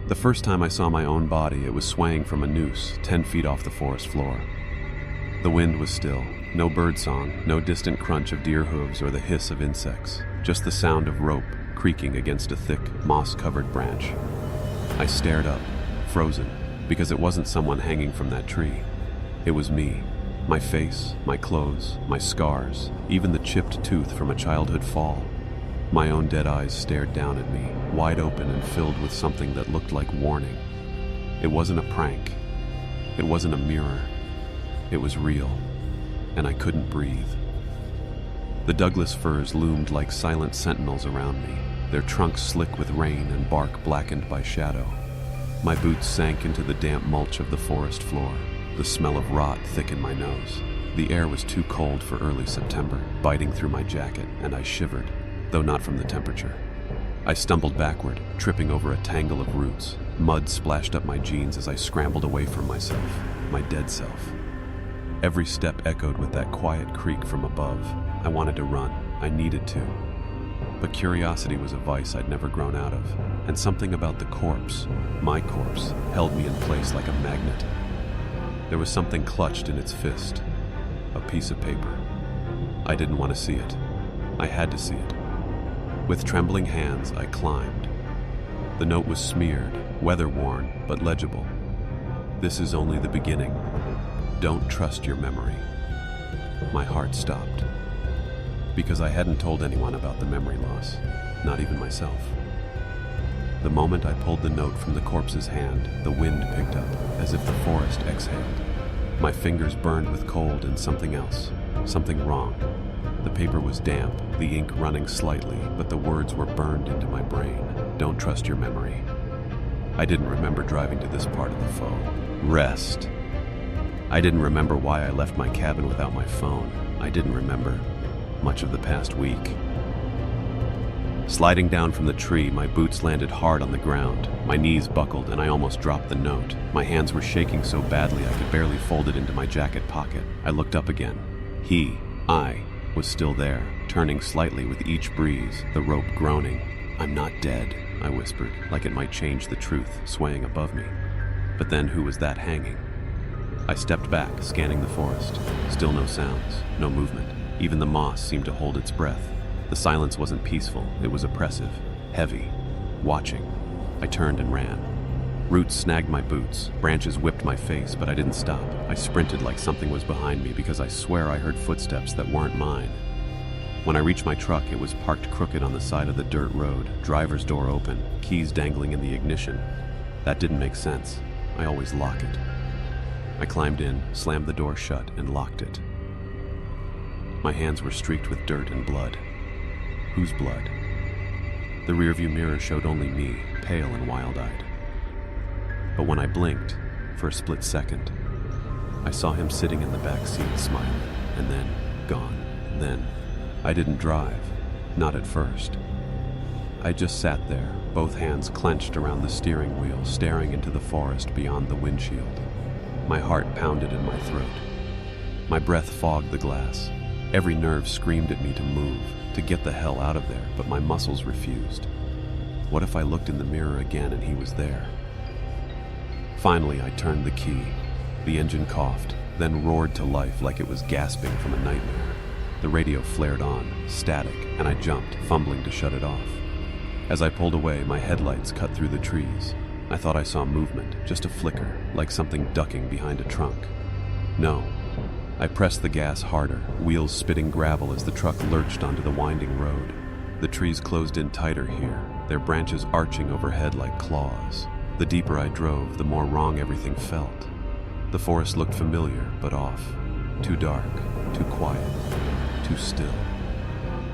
The first time I saw my own body, it was swaying from a noose 10 feet off the forest floor. The wind was still, no birdsong, no distant crunch of deer hooves or the hiss of insects, just the sound of rope creaking against a thick, moss-covered branch. I stared up, frozen, because it wasn't someone hanging from that tree. It was me. My face, my clothes, my scars, even the chipped tooth from a childhood fall. My own dead eyes stared down at me, wide open and filled with something that looked like warning. It wasn't a prank. It wasn't a mirror. It was real, and I couldn't breathe. The Douglas firs loomed like silent sentinels around me, their trunks slick with rain and bark blackened by shadow. My boots sank into the damp mulch of the forest floor. The smell of rot thickened my nose. The air was too cold for early September, biting through my jacket, and I shivered, though not from the temperature. I stumbled backward, tripping over a tangle of roots. Mud splashed up my jeans as I scrambled away from myself, my dead self. Every step echoed with that quiet creak from above. I wanted to run. I needed to. But curiosity was a vice I'd never grown out of, and something about the corpse, my corpse, held me in place like a magnet. There was something clutched in its fist, a piece of paper. I didn't want to see it. I had to see it. With trembling hands, I climbed. The note was smeared, weather-worn, but legible. This is only the beginning. Don't trust your memory. My heart stopped. Because I hadn't told anyone about the memory loss, not even myself. The moment I pulled the note from the corpse's hand, the wind picked up, as if the forest exhaled. My fingers burned with cold and something else, something wrong. The paper was damp, the ink running slightly, but the words were burned into my brain. Don't trust your memory. I didn't remember driving to this part of the foe. Rest. I didn't remember why I left my cabin without my phone. I didn't remember much of the past week. Sliding down from the tree, my boots landed hard on the ground. My knees buckled and I almost dropped the note. My hands were shaking so badly I could barely fold it into my jacket pocket. I looked up again. I was still there, turning slightly with each breeze, the rope groaning. I'm not dead, I whispered, like it might change the truth, swaying above me. But then who was that hanging? I stepped back, scanning the forest. Still no sounds, no movement. Even the moss seemed to hold its breath. The silence wasn't peaceful, it was oppressive, heavy, watching. I turned and ran. Roots snagged my boots, branches whipped my face, but I didn't stop. I sprinted like something was behind me because I swear I heard footsteps that weren't mine. When I reached my truck, it was parked crooked on the side of the dirt road, driver's door open, keys dangling in the ignition. That didn't make sense. I always lock it. I climbed in, slammed the door shut, and locked it. My hands were streaked with dirt and blood. Whose blood? The rearview mirror showed only me, pale and wild-eyed. But when I blinked, for a split second, I saw him sitting in the back seat, smiling, and then gone. Then I didn't drive, not at first. I just sat there, both hands clenched around the steering wheel, staring into the forest beyond the windshield. My heart pounded in my throat. My breath fogged the glass. Every nerve screamed at me to move, to get the hell out of there, but my muscles refused. What if I looked in the mirror again and he was there? Finally, I turned the key. The engine coughed, then roared to life like it was gasping from a nightmare. The radio flared on, static, and I jumped, fumbling to shut it off. As I pulled away, my headlights cut through the trees. I thought I saw movement, just a flicker, like something ducking behind a trunk. No. I pressed the gas harder, wheels spitting gravel as the truck lurched onto the winding road. The trees closed in tighter here, their branches arching overhead like claws. The deeper I drove, the more wrong everything felt. The forest looked familiar, but off. Too dark, too quiet, too still.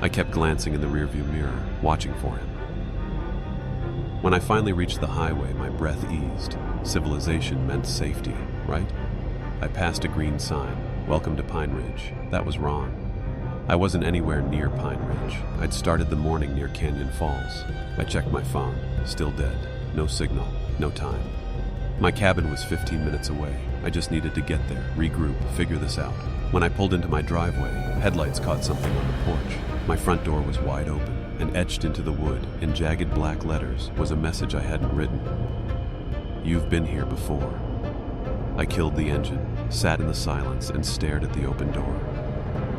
I kept glancing in the rearview mirror, watching for him. When I finally reached the highway, my breath eased. Civilization meant safety, right? I passed a green sign, "Welcome to Pine Ridge." That was wrong. I wasn't anywhere near Pine Ridge. I'd started the morning near Canyon Falls. I checked my phone, still dead. No signal, no time. My cabin was 15 minutes away. I just needed to get there, regroup, figure this out. When I pulled into my driveway, headlights caught something on the porch. My front door was wide open, and etched into the wood, in jagged black letters, was a message I hadn't written. You've been here before. I killed the engine, sat in the silence, and stared at the open door.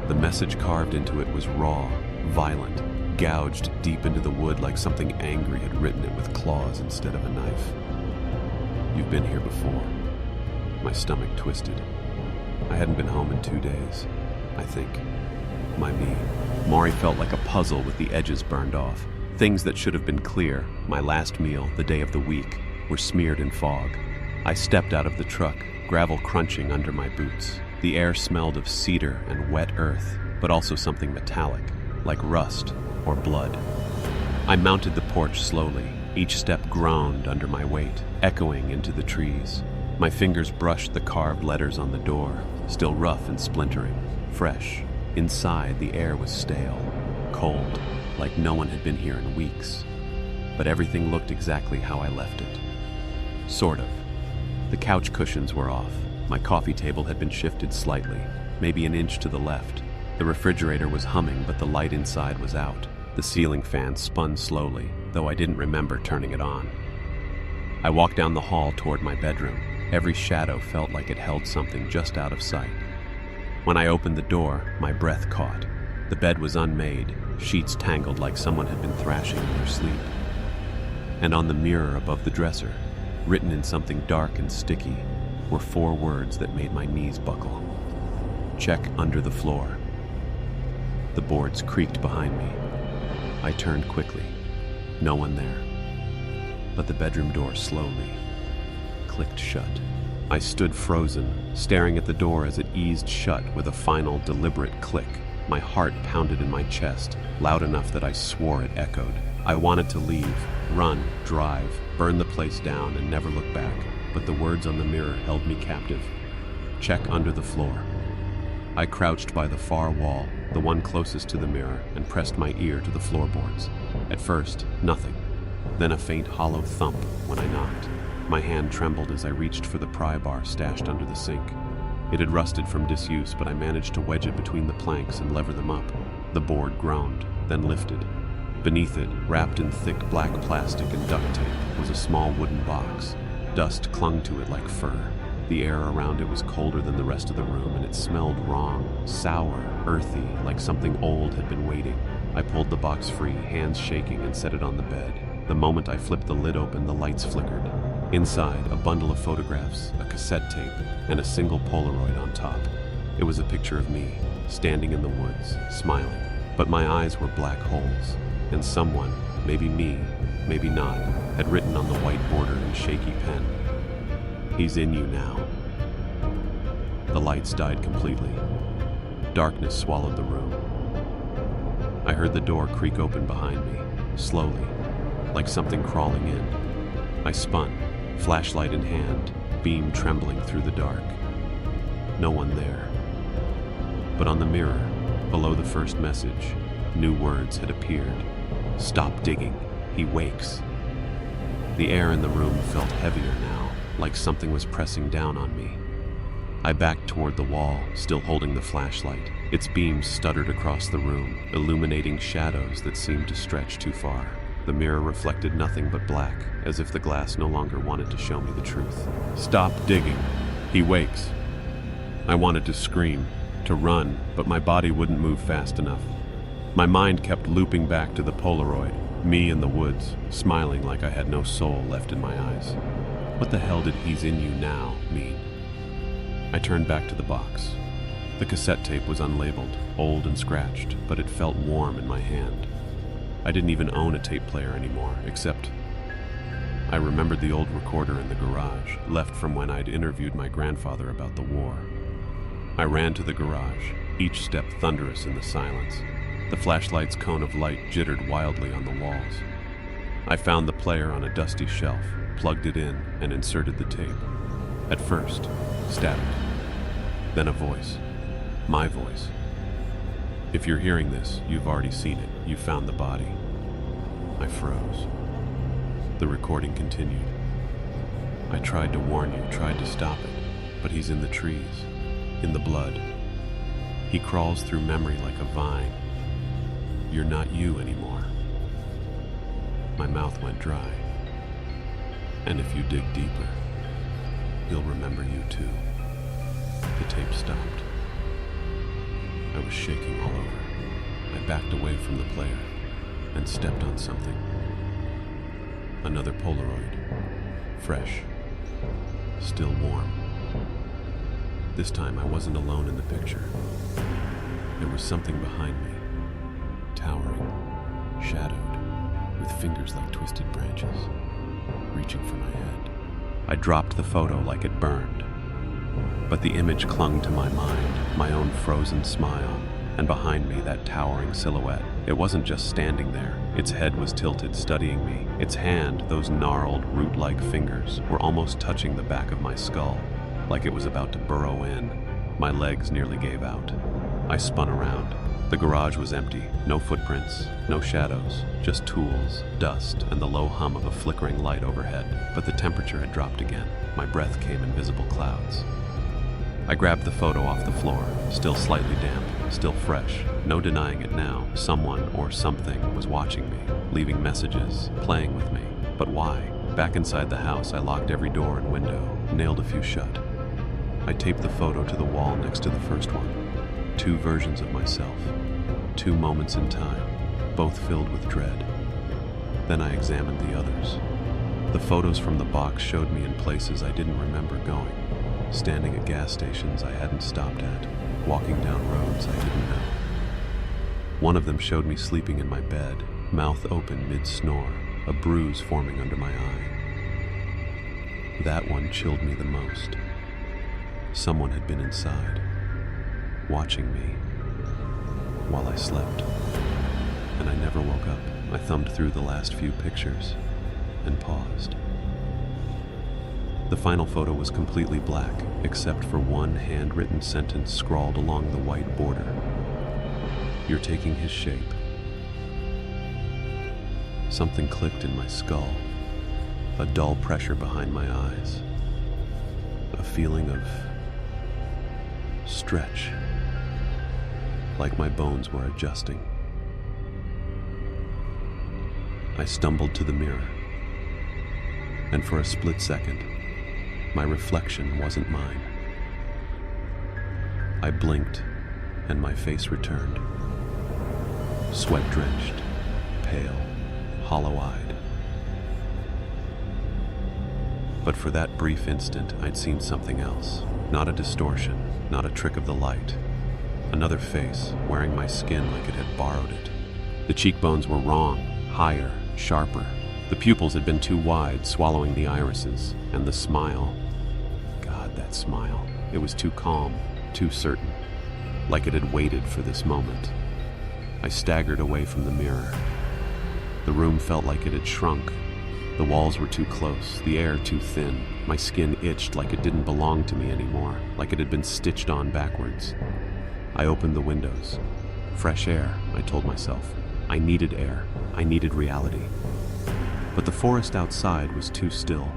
The message carved into it was raw, violent, gouged deep into the wood like something angry had written it with claws instead of a knife. You've been here before. My stomach twisted. I hadn't been home in 2 days, I think. My me. Maury felt like a puzzle with the edges burned off. Things that should have been clear, my last meal, the day of the week, were smeared in fog. I stepped out of the truck, gravel crunching under my boots. The air smelled of cedar and wet earth, but also something metallic, like rust or blood. I mounted the porch slowly. Each step groaned under my weight, echoing into the trees. My fingers brushed the carved letters on the door, still rough and splintering, fresh. Inside, the air was stale, cold, like no one had been here in weeks. But everything looked exactly how I left it. Sort of. The couch cushions were off. My coffee table had been shifted slightly, maybe an inch to the left. The refrigerator was humming, but the light inside was out. The ceiling fan spun slowly, though I didn't remember turning it on. I walked down the hall toward my bedroom. Every shadow felt like it held something just out of sight. When I opened the door, my breath caught. The bed was unmade, sheets tangled like someone had been thrashing in their sleep. And on the mirror above the dresser, written in something dark and sticky, were 4 words that made my knees buckle. Check under the floor. The boards creaked behind me. I turned quickly. No one there. But the bedroom door slowly clicked shut. I stood frozen, staring at the door as it eased shut with a final, deliberate click. My heart pounded in my chest, loud enough that I swore it echoed. I wanted to leave, run, drive, burn the place down, and never look back. But the words on the mirror held me captive. Check under the floor. I crouched by the far wall, the one closest to the mirror, and pressed my ear to the floorboards. At first, nothing. Then a faint hollow thump when I knocked. My hand trembled as I reached for the pry bar stashed under the sink. It had rusted from disuse, but I managed to wedge it between the planks and lever them up. The board groaned, then lifted. Beneath it, wrapped in thick black plastic and duct tape, was a small wooden box. Dust clung to it like fur. The air around it was colder than the rest of the room, and it smelled wrong, sour, earthy, like something old had been waiting. I pulled the box free, hands shaking, and set it on the bed. The moment I flipped the lid open, the lights flickered. Inside, a bundle of photographs, a cassette tape, and a single Polaroid on top. It was a picture of me, standing in the woods, smiling. But my eyes were black holes, and someone, maybe me, maybe not, had written on the white border in shaky pen, "He's in you now." The lights died completely. Darkness swallowed the room. I heard the door creak open behind me, slowly, like something crawling in. I spun, flashlight in hand, beam trembling through the dark. No one there. But on the mirror, below the first message, new words had appeared. "Stop digging. He wakes." The air in the room felt heavier now, like something was pressing down on me. I backed toward the wall, still holding the flashlight. Its beams stuttered across the room, illuminating shadows that seemed to stretch too far. The mirror reflected nothing but black, as if the glass no longer wanted to show me the truth. "Stop digging. He wakes." I wanted to scream, to run, but my body wouldn't move fast enough. My mind kept looping back to the Polaroid, me in the woods, smiling like I had no soul left in my eyes. What the hell did "he's in you now" mean? I turned back to the box. The cassette tape was unlabeled, old and scratched, but it felt warm in my hand. I didn't even own a tape player anymore, except I remembered the old recorder in the garage, left from when I'd interviewed my grandfather about the war. I ran to the garage, each step thunderous in the silence. The flashlight's cone of light jittered wildly on the walls. I found the player on a dusty shelf, plugged it in, and inserted the tape. At first, static. Then a voice. My voice. "If you're hearing this, you've already seen it. You found the body." I froze. The recording continued. "I tried to warn you, tried to stop it, but he's in the trees, in the blood. He crawls through memory like a vine. You're not you anymore." My mouth went dry. And if you dig deeper, he'll remember you too. The tape stopped. I was shaking all over. I backed away from the player and stepped on something. Another Polaroid. Fresh. Still warm. This time I wasn't alone in the picture. There was something behind me. Towering. Shadowed. With fingers like twisted branches. Reaching for my head. I dropped the photo like it burned. But the image clung to my mind, my own frozen smile, and behind me that towering silhouette. It wasn't just standing there. Its head was tilted, studying me. Its hand, those gnarled, root-like fingers, were almost touching the back of my skull, like it was about to burrow in. My legs nearly gave out. I spun around. The garage was empty. No footprints, no shadows, just tools, dust, and the low hum of a flickering light overhead. But the temperature had dropped again. My breath came in visible clouds. I grabbed the photo off the floor, still slightly damp, still fresh. No denying it now. Someone or something was watching me, leaving messages, playing with me. But why? Back inside the house, I locked every door and window, nailed a few shut. I taped the photo to the wall next to the first one. 2 versions of myself. 2 moments in time, both filled with dread. Then I examined the others. The photos from the box showed me in places I didn't remember going. Standing at gas stations I hadn't stopped at, walking down roads I didn't know. One of them showed me sleeping in my bed, mouth open mid-snore, a bruise forming under my eye. That one chilled me the most. Someone had been inside, watching me, while I slept. And I never woke up. I thumbed through the last few pictures and paused. The final photo was completely black, except for one handwritten sentence scrawled along the white border. You're taking his shape. Something clicked in my skull, a dull pressure behind my eyes, a feeling of stretch, like my bones were adjusting. I stumbled to the mirror, and for a split second, my reflection wasn't mine. I blinked, and my face returned. Sweat-drenched, pale, hollow-eyed. But for that brief instant, I'd seen something else. Not a distortion, not a trick of the light. Another face, wearing my skin like it had borrowed it. The cheekbones were wrong, higher, sharper. The pupils had been too wide, swallowing the irises. And the smile, God, that smile. It was too calm, too certain, like it had waited for this moment. I staggered away from the mirror. The room felt like it had shrunk. The walls were too close, the air too thin. My skin itched like it didn't belong to me anymore, like it had been stitched on backwards. I opened the windows. Fresh air, I told myself. I needed air. I needed reality. But the forest outside was too still.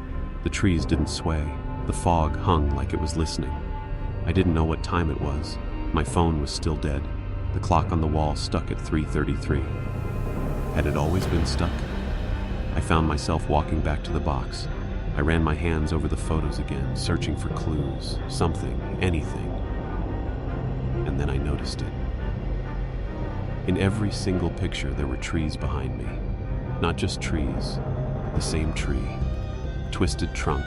The trees didn't sway. The fog hung like it was listening. I didn't know what time it was. My phone was still dead. The clock on the wall stuck at 3:33. Had it always been stuck? I found myself walking back to the box. I ran my hands over the photos again, searching for clues, something, anything. And then I noticed it. In every single picture, there were trees behind me. Not just trees, the same tree. Twisted trunk,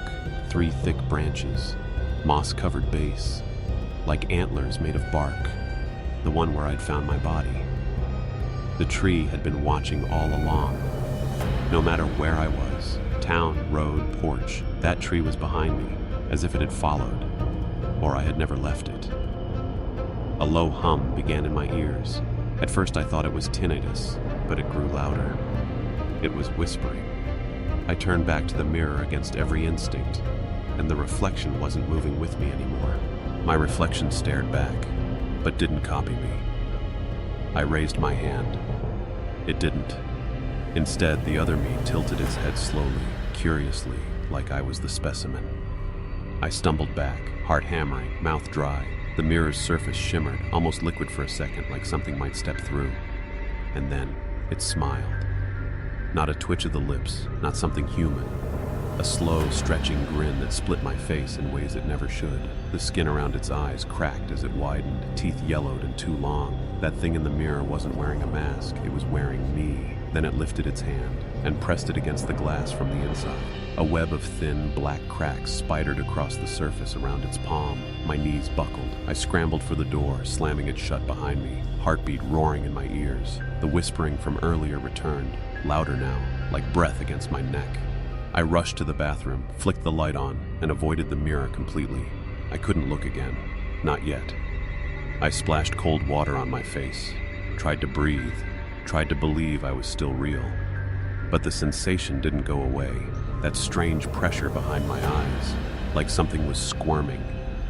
3 thick branches, moss-covered base, like antlers made of bark, the one where I'd found my body. The tree had been watching all along. No matter where I was, town, road, porch, that tree was behind me, as if it had followed, or I had never left it. A low hum began in my ears. At first I thought it was tinnitus, but it grew louder. It was whispering. I turned back to the mirror against every instinct, and the reflection wasn't moving with me anymore. My reflection stared back, but didn't copy me. I raised my hand. It didn't. Instead, the other me tilted its head slowly, curiously, like I was the specimen. I stumbled back, heart hammering, mouth dry. The mirror's surface shimmered, almost liquid for a second, like something might step through. And then, it smiled. Not a twitch of the lips, not something human. A slow, stretching grin that split my face in ways it never should. The skin around its eyes cracked as it widened, teeth yellowed and too long. That thing in the mirror wasn't wearing a mask, it was wearing me. Then it lifted its hand and pressed it against the glass from the inside. A web of thin, black cracks spidered across the surface around its palm. My knees buckled. I scrambled for the door, slamming it shut behind me, heartbeat roaring in my ears. The whispering from earlier returned, louder now, like breath against my neck. I rushed to the bathroom, flicked the light on, and avoided the mirror completely. I couldn't look again. Not yet. I splashed cold water on my face, tried to breathe, tried to believe I was still real. But the sensation didn't go away, that strange pressure behind my eyes, like something was squirming,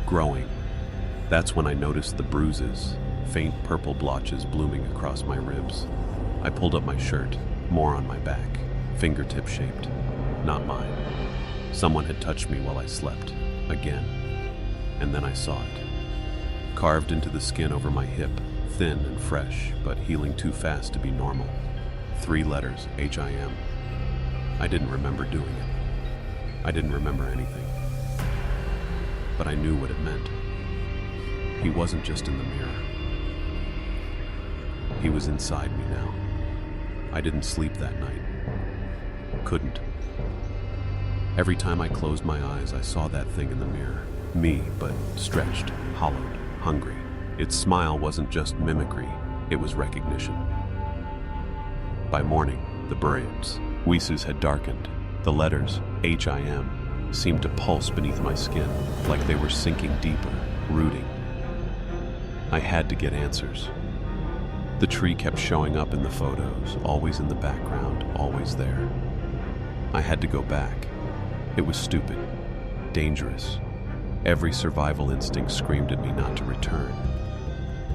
growing. That's when I noticed the bruises, faint purple blotches blooming across my ribs. I pulled up my shirt, more on my back, fingertip-shaped. Not mine. Someone had touched me while I slept, again. And then I saw it. Carved into the skin over my hip, thin and fresh, but healing too fast to be normal. 3 letters, H-I-M. I didn't remember doing it. I didn't remember anything. But I knew what it meant. He wasn't just in the mirror. He was inside me now. I didn't sleep that night. Couldn't. Every time I closed my eyes, I saw that thing in the mirror. Me, but stretched, hollowed, hungry. Its smile wasn't just mimicry, it was recognition. By morning, the brains, Wises had darkened. The letters, H-I-M, seemed to pulse beneath my skin, like they were sinking deeper, rooting. I had to get answers. The tree kept showing up in the photos, always in the background, always there. I had to go back. It was stupid, dangerous. Every survival instinct screamed at me not to return.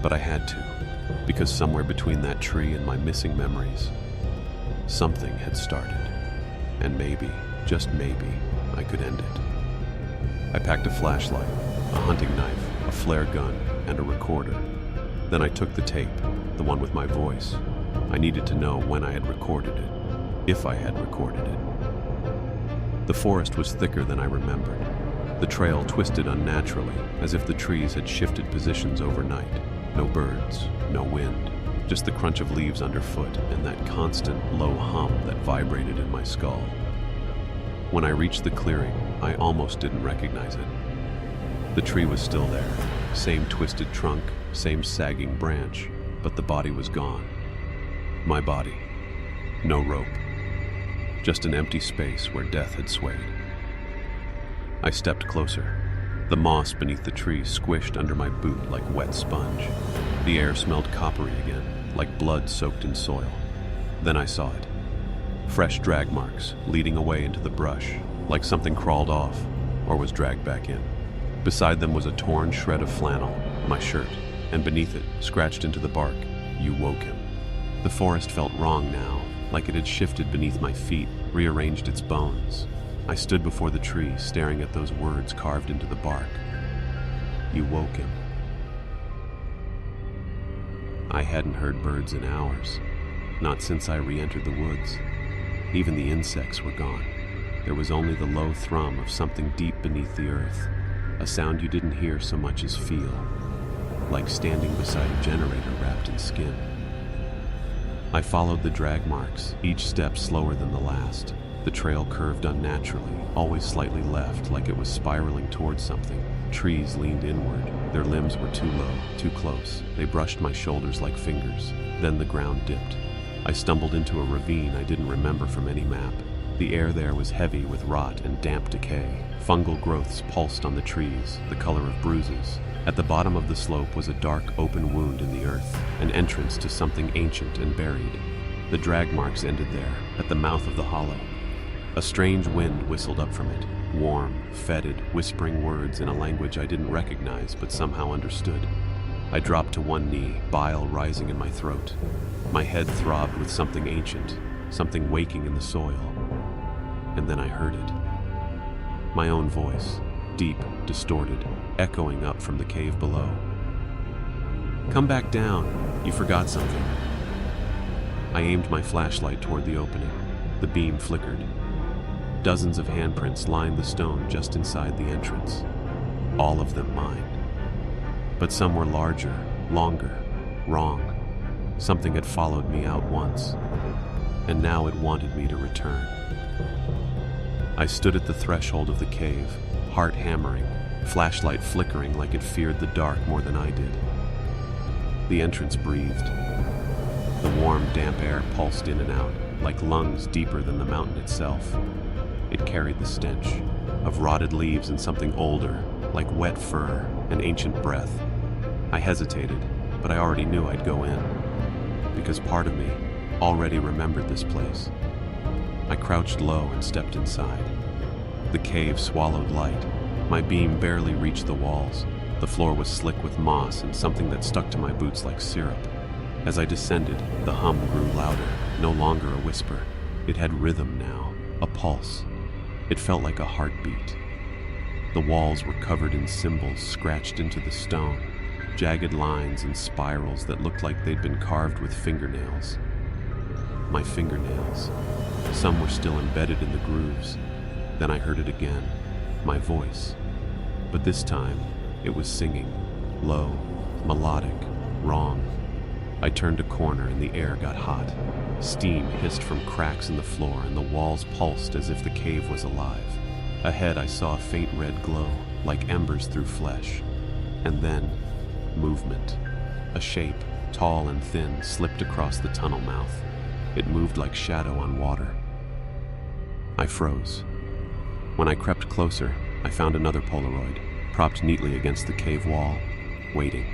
But I had to, because somewhere between that tree and my missing memories, something had started. And maybe, just maybe, I could end it. I packed a flashlight, a hunting knife, a flare gun, and a recorder. Then I took the tape, the one with my voice. I needed to know when I had recorded it, if I had recorded it. The forest was thicker than I remembered. The trail twisted unnaturally, as if the trees had shifted positions overnight. No birds, no wind, just the crunch of leaves underfoot and that constant low hum that vibrated in my skull. When I reached the clearing, I almost didn't recognize it. The tree was still there, same twisted trunk, same sagging branch, but the body was gone. My body. No rope. Just an empty space where death had swayed. I stepped closer. The moss beneath the tree squished under my boot like wet sponge. The air smelled coppery again, like blood soaked in soil. Then I saw it. Fresh drag marks leading away into the brush, like something crawled off or was dragged back in. Beside them was a torn shred of flannel, my shirt, and beneath it, scratched into the bark, "You woke him." The forest felt wrong now, like it had shifted beneath my feet, rearranged its bones. I stood before the tree, staring at those words carved into the bark. You woke him. I hadn't heard birds in hours, not since I re-entered the woods. Even the insects were gone. There was only the low thrum of something deep beneath the earth, a sound you didn't hear so much as feel, like standing beside a generator wrapped in skin. I followed the drag marks, each step slower than the last. The trail curved unnaturally, always slightly left, like it was spiraling towards something. Trees leaned inward. Their limbs were too low, too close. They brushed my shoulders like fingers. Then the ground dipped. I stumbled into a ravine I didn't remember from any map. The air there was heavy with rot and damp decay. Fungal growths pulsed on the trees, the color of bruises. At the bottom of the slope was a dark, open wound in the earth, an entrance to something ancient and buried. The drag marks ended there, at the mouth of the hollow. A strange wind whistled up from it, warm, fetid, whispering words in a language I didn't recognize but somehow understood. I dropped to one knee, bile rising in my throat. My head throbbed with something ancient, something waking in the soil. And then I heard it. My own voice, deep, distorted, echoing up from the cave below. Come back down, you forgot something. I aimed my flashlight toward the opening. The beam flickered. Dozens of handprints lined the stone just inside the entrance, all of them mine. But some were larger, longer, wrong. Something had followed me out once, and now it wanted me to return. I stood at the threshold of the cave, heart hammering, flashlight flickering like it feared the dark more than I did. The entrance breathed. The warm, damp air pulsed in and out, like lungs deeper than the mountain itself. It carried the stench of rotted leaves and something older, like wet fur and ancient breath. I hesitated, but I already knew I'd go in, because part of me already remembered this place. I crouched low and stepped inside. The cave swallowed light. My beam barely reached the walls. The floor was slick with moss and something that stuck to my boots like syrup. As I descended, the hum grew louder, no longer a whisper. It had rhythm now, a pulse. It felt like a heartbeat. The walls were covered in symbols scratched into the stone, jagged lines and spirals that looked like they'd been carved with fingernails. My fingernails. Some were still embedded in the grooves. Then I heard it again, my voice. But this time, it was singing, low, melodic, wrong. I turned a corner and the air got hot. Steam hissed from cracks in the floor and the walls pulsed as if the cave was alive. Ahead I saw a faint red glow, like embers through flesh. And then, movement. A shape, tall and thin, slipped across the tunnel mouth. It moved like shadow on water. I froze. When I crept closer, I found another Polaroid, propped neatly against the cave wall, waiting.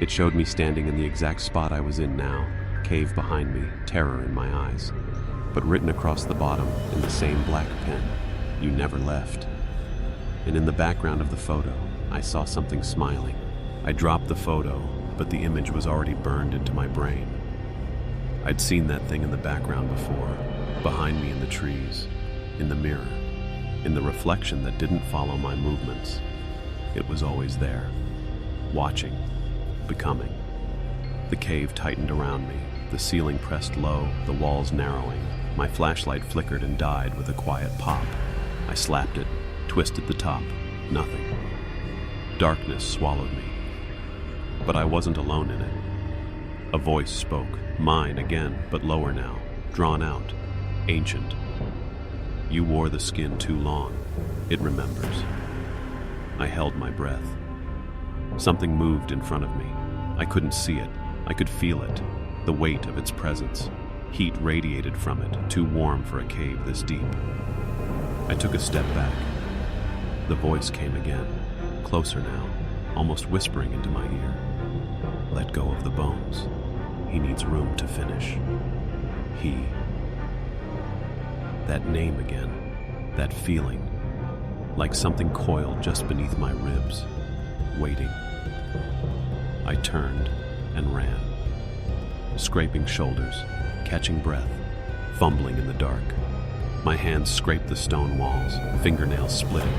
It showed me standing in the exact spot I was in now, cave behind me, terror in my eyes. But written across the bottom, in the same black pen, "You never left." And in the background of the photo, I saw something smiling. I dropped the photo, but the image was already burned into my brain. I'd seen that thing in the background before, behind me in the trees, in the mirror, in the reflection that didn't follow my movements. It was always there, watching, becoming. The cave tightened around me, the ceiling pressed low, the walls narrowing. My flashlight flickered and died with a quiet pop. I slapped it, twisted the top, nothing. Darkness swallowed me. But I wasn't alone in it. A voice spoke, mine again, but lower now, drawn out, ancient. "You wore the skin too long. It remembers." I held my breath. Something moved in front of me. I couldn't see it. I could feel it, the weight of its presence. Heat radiated from it, too warm for a cave this deep. I took a step back. The voice came again, closer now, almost whispering into my ear. "Let go of the bones. He needs room to finish." He. That name again, that feeling, like something coiled just beneath my ribs, waiting. I turned and ran, scraping shoulders, catching breath, fumbling in the dark. My hands scraped the stone walls, fingernails splitting.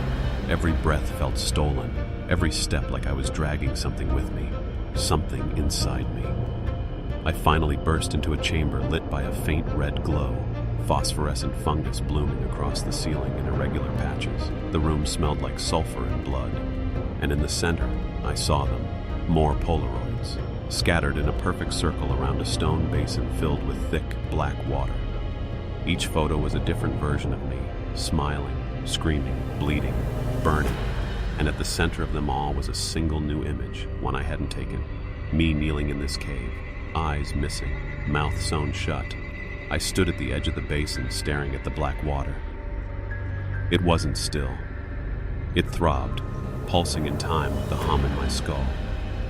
Every breath felt stolen, every step like I was dragging something with me, something inside me. I finally burst into a chamber lit by a faint red glow, phosphorescent fungus blooming across the ceiling in irregular patches. The room smelled like sulfur and blood. And in the center, I saw them, more Polaroids, scattered in a perfect circle around a stone basin filled with thick, black water. Each photo was a different version of me, smiling, screaming, bleeding, burning. And at the center of them all was a single new image, one I hadn't taken. Me kneeling in this cave, eyes missing, mouth sewn shut. I stood at the edge of the basin staring at the black water. It wasn't still. It throbbed, pulsing in time with the hum in my skull.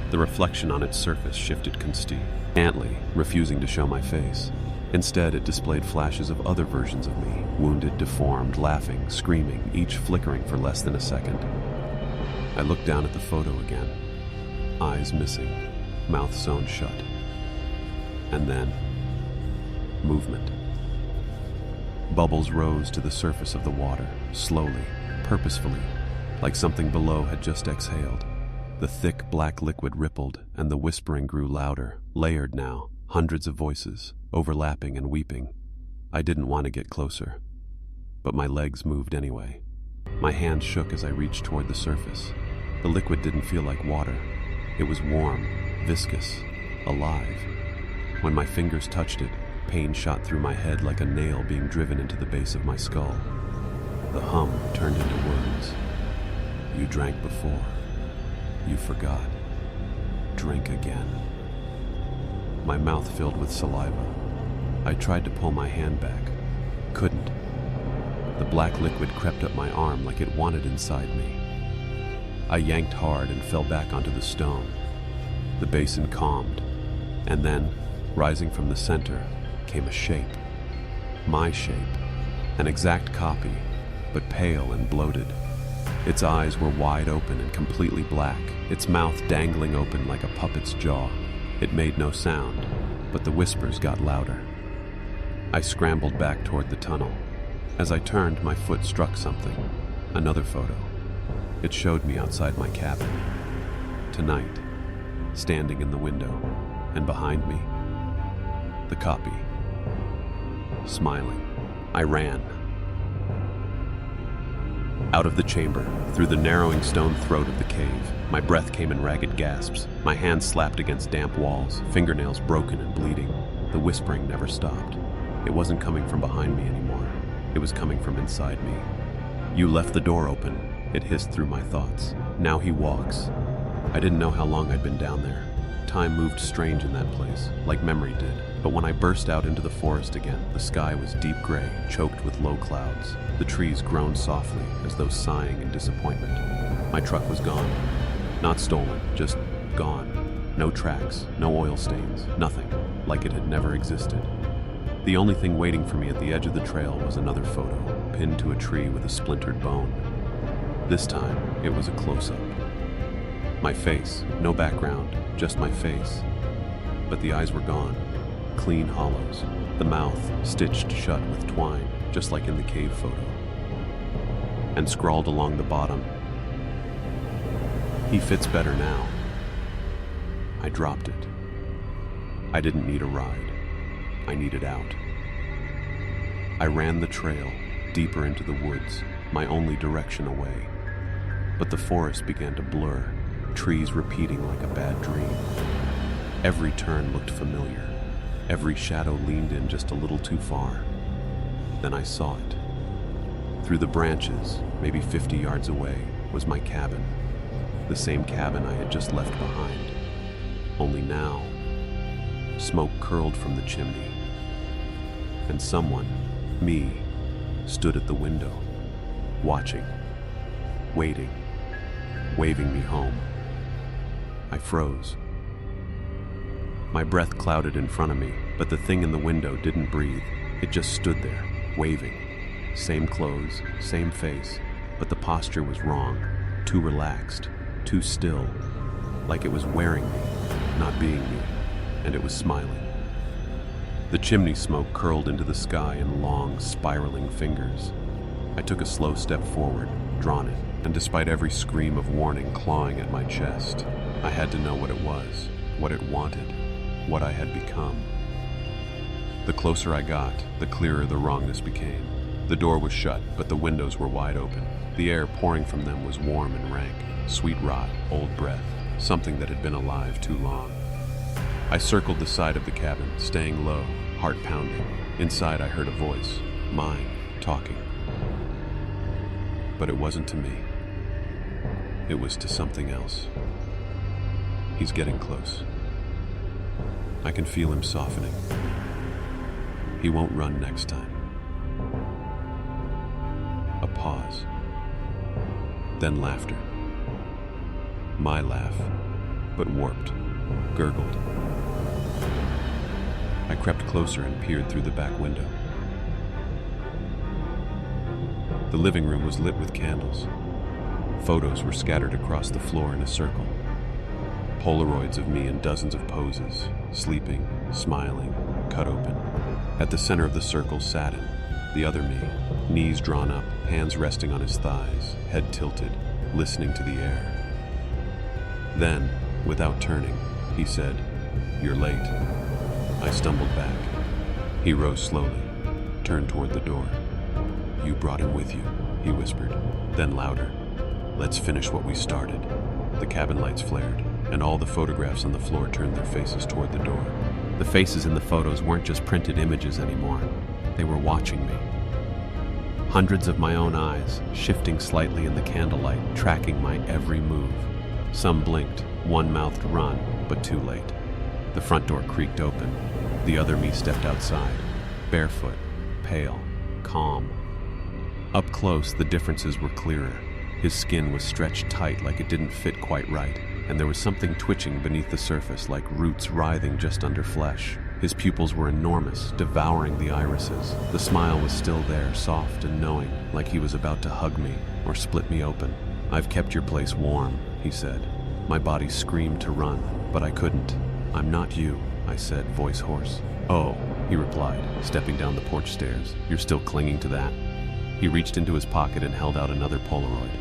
The reflection on its surface shifted constantly, refusing to show my face. Instead, it displayed flashes of other versions of me, wounded, deformed, laughing, screaming, each flickering for less than a second. I looked down at the photo again, eyes missing, mouth sewn shut. And then, movement. Bubbles rose to the surface of the water, slowly, purposefully, like something below had just exhaled. The thick black liquid rippled, and the whispering grew louder, layered now, hundreds of voices, overlapping and weeping. I didn't want to get closer. but my legs moved anyway. My hands shook as I reached toward the surface. The liquid didn't feel like water. It was warm, viscous, alive. When my fingers touched it, pain shot through my head like a nail being driven into the base of my skull. The hum turned into words. You drank before. You forgot. Drink again. My mouth filled with saliva. I tried to pull my hand back. Couldn't. The black liquid crept up my arm like it wanted inside me. I yanked hard and fell back onto the stone. The basin calmed, and then, rising from the center, came a shape. My shape. An exact copy, but pale and bloated. Its eyes were wide open and completely black, its mouth dangling open like a puppet's jaw. It made no sound, but the whispers got louder. I scrambled back toward the tunnel. As I turned, my foot struck something. Another photo. It showed me outside my cabin. Tonight, standing in the window, and behind me, the copy. Smiling. I ran. Out of the chamber, through the narrowing stone throat of the cave, my breath came in ragged gasps. My hands slapped against damp walls, fingernails broken and bleeding. The whispering never stopped. It wasn't coming from behind me anymore. It was coming from inside me. You left the door open, it hissed through my thoughts. Now he walks. I didn't know how long I'd been down there. Time moved strange in that place, like memory did. But when I burst out into the forest again, the sky was deep gray, choked with low clouds. The trees groaned softly, as though sighing in disappointment. My truck was gone. Not stolen, just gone. No tracks, no oil stains, nothing, like it had never existed. The only thing waiting for me at the edge of the trail was another photo, pinned to a tree with a splintered bone. This time, it was a close-up. My face, no background, just my face. But the eyes were gone, clean hollows, the mouth stitched shut with twine, just like in the cave photo. And scrawled along the bottom, "He fits better now." I dropped it. I didn't need a ride. I needed out. I ran the trail, deeper into the woods, my only direction away. But the forest began to blur, trees repeating like a bad dream. Every turn looked familiar. Every shadow leaned in just a little too far. Then I saw it. Through the branches, maybe 50 yards away, was my cabin. The same cabin I had just left behind. Only now, smoke curled from the chimney. And someone, me, stood at the window, watching, waiting, waving me home. I froze. My breath clouded in front of me, but the thing in the window didn't breathe. It just stood there, waving. Same clothes, same face, but the posture was wrong, too relaxed, too still, like it was wearing me, not being me, and it was smiling. The chimney smoke curled into the sky in long, spiraling fingers. I took a slow step forward, drawn it, and despite every scream of warning clawing at my chest, I had to know what it was, what it wanted, what I had become. The closer I got, the clearer the wrongness became. The door was shut, but the windows were wide open. The air pouring from them was warm and rank, sweet rot, old breath, something that had been alive too long. I circled the side of the cabin, staying low, heart pounding. Inside I heard a voice, mine, talking. But it wasn't to me. It was to something else. He's getting close. I can feel him softening. He won't run next time. A pause. Then laughter. My laugh, but warped, gurgled. I crept closer and peered through the back window. The living room was lit with candles. Photos were scattered across the floor in a circle. Polaroids of me in dozens of poses, sleeping, smiling, cut open. At the center of the circle, Satin, the other me, knees drawn up, hands resting on his thighs, head tilted, listening to the air. Then, without turning, he said, "You're late." I stumbled back. He rose slowly, turned toward the door. You brought him with you, he whispered. Then louder. Let's finish what we started. The cabin lights flared, and all the photographs on the floor turned their faces toward the door. The faces in the photos weren't just printed images anymore. They were watching me. Hundreds of my own eyes, shifting slightly in the candlelight, tracking my every move. Some blinked, one mouthed run, but too late. The front door creaked open. The other me stepped outside, barefoot, pale, calm. Up close, the differences were clearer. His skin was stretched tight like it didn't fit quite right, and there was something twitching beneath the surface like roots writhing just under flesh. His pupils were enormous, devouring the irises. The smile was still there, soft and knowing, like he was about to hug me or split me open. I've kept your place warm, he said. My body screamed to run, but I couldn't. I'm not you, I said, voice hoarse. Oh, he replied, stepping down the porch stairs. You're still clinging to that? He reached into his pocket and held out another Polaroid.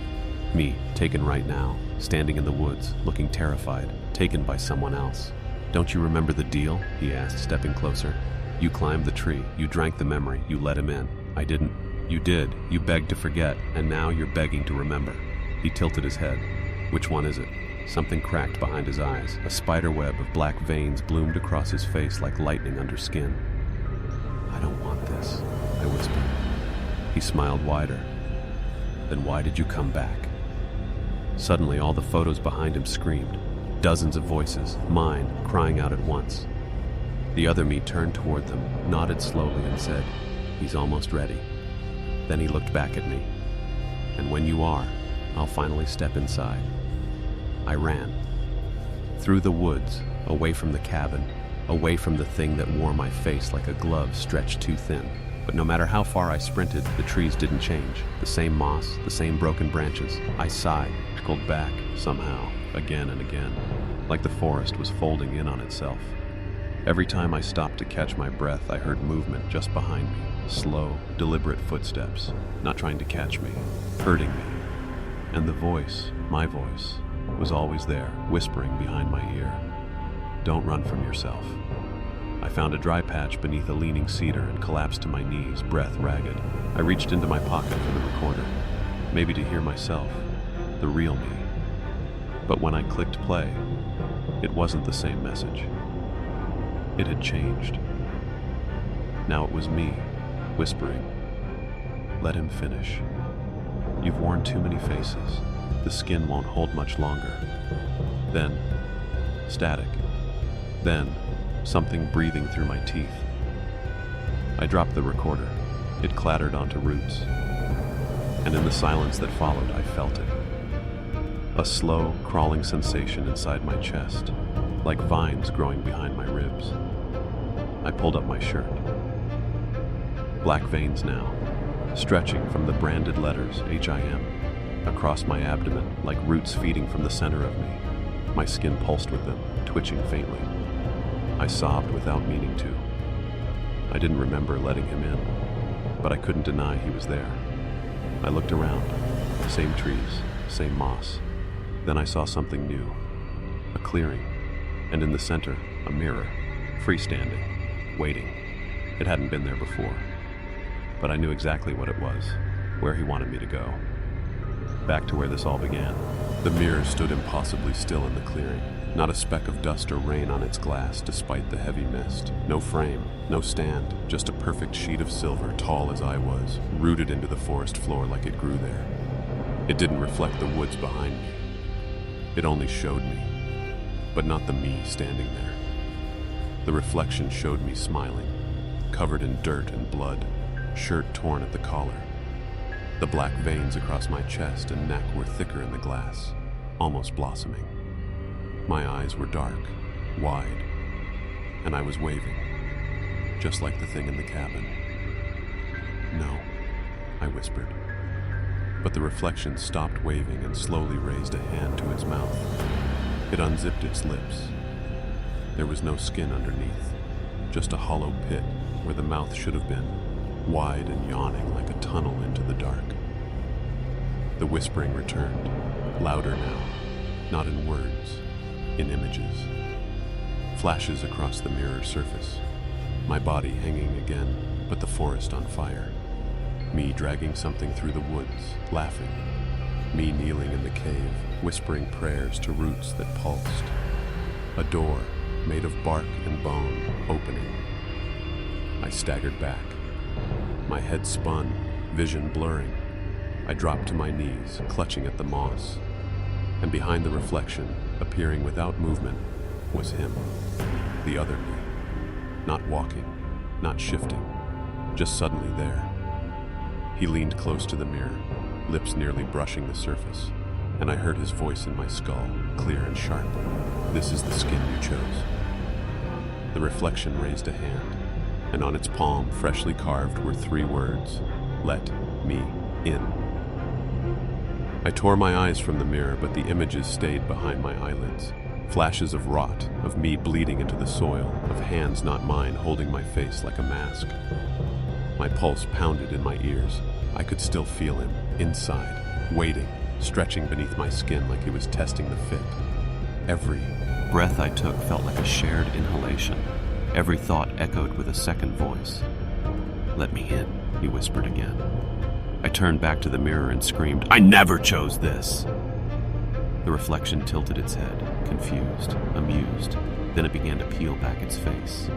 Me, taken right now, standing in the woods, looking terrified, taken by someone else. Don't you remember the deal? He asked, stepping closer. You climbed the tree, you drank the memory, you let him in. I didn't. You did. You begged to forget, and now you're begging to remember. He tilted his head. Which one is it? Something cracked behind his eyes. A spider web of black veins bloomed across his face like lightning under skin. I don't want this, I whispered. He smiled wider. Then why did you come back? Suddenly, all the photos behind him screamed. Dozens of voices, mine, crying out at once. The other me turned toward them, nodded slowly and said, He's almost ready. Then he looked back at me. And when you are, I'll finally step inside. I ran. Through the woods, away from the cabin, away from the thing that wore my face like a glove stretched too thin. But no matter how far I sprinted, the trees didn't change. The same moss, the same broken branches. I sighed, pulled back, somehow, again and again, like the forest was folding in on itself. Every time I stopped to catch my breath, I heard movement just behind me. Slow, deliberate footsteps, not trying to catch me, hurting me. And the voice, my voice, was always there, whispering behind my ear. Don't run from yourself. I found a dry patch beneath a leaning cedar and collapsed to my knees, breath ragged. I reached into my pocket for the recorder, maybe to hear myself, the real me. But when I clicked play, it wasn't the same message. It had changed. Now it was me, whispering, let him finish. You've worn too many faces. The skin won't hold much longer. Then, static. Then, something breathing through my teeth. I dropped the recorder. It clattered onto roots. And in the silence that followed, I felt it. A slow, crawling sensation inside my chest, like vines growing behind my ribs. I pulled up my shirt. Black veins now, stretching from the branded letters H-I-M across my abdomen like roots feeding from the center of me. My skin pulsed with them, twitching faintly. I sobbed without meaning to. I didn't remember letting him in, but I couldn't deny he was there. I looked around. Same trees, same moss. Then I saw something new. A clearing, and in the center, a mirror, freestanding, waiting. It hadn't been there before, but I knew exactly what it was, where he wanted me to go. Back to where this all began. The mirror stood impossibly still in the clearing. Not a speck of dust or rain on its glass despite the heavy mist. No frame, no stand, just a perfect sheet of silver, tall as I was, rooted into the forest floor like it grew there. It didn't reflect the woods behind me. It only showed me, but not the me standing there. The reflection showed me smiling, covered in dirt and blood, shirt torn at the collar. The black veins across my chest and neck were thicker in the glass, almost blossoming. My eyes were dark, wide, and I was waving, just like the thing in the cabin. No, I whispered. But the reflection stopped waving and slowly raised a hand to its mouth. It unzipped its lips. There was no skin underneath, just a hollow pit where the mouth should have been, wide and yawning like a tunnel into the dark. The whispering returned, louder now, not in words, in images. Flashes across the mirror surface, my body hanging again, but the forest on fire. Me dragging something through the woods, laughing. Me kneeling in the cave, whispering prayers to roots that pulsed. A door, made of bark and bone, opening. I staggered back. My head spun, vision blurring. I dropped to my knees, clutching at the moss. And behind the reflection, appearing without movement, was him, the other me. Not walking, not shifting, just suddenly there. He leaned close to the mirror, lips nearly brushing the surface, and I heard his voice in my skull, clear and sharp. "This is the skin you chose." The reflection raised a hand, and on its palm, freshly carved, were 3 words: "Let me in." I tore my eyes from the mirror, but the images stayed behind my eyelids. Flashes of rot, of me bleeding into the soil, of hands not mine holding my face like a mask. My pulse pounded in my ears. I could still feel him, inside, waiting, stretching beneath my skin like he was testing the fit. Every breath I took felt like a shared inhalation. Every thought echoed with a second voice. "Let me in," he whispered again. I turned back to the mirror and screamed, "I never chose this!" The reflection tilted its head, confused, amused. Then it began to peel back its face.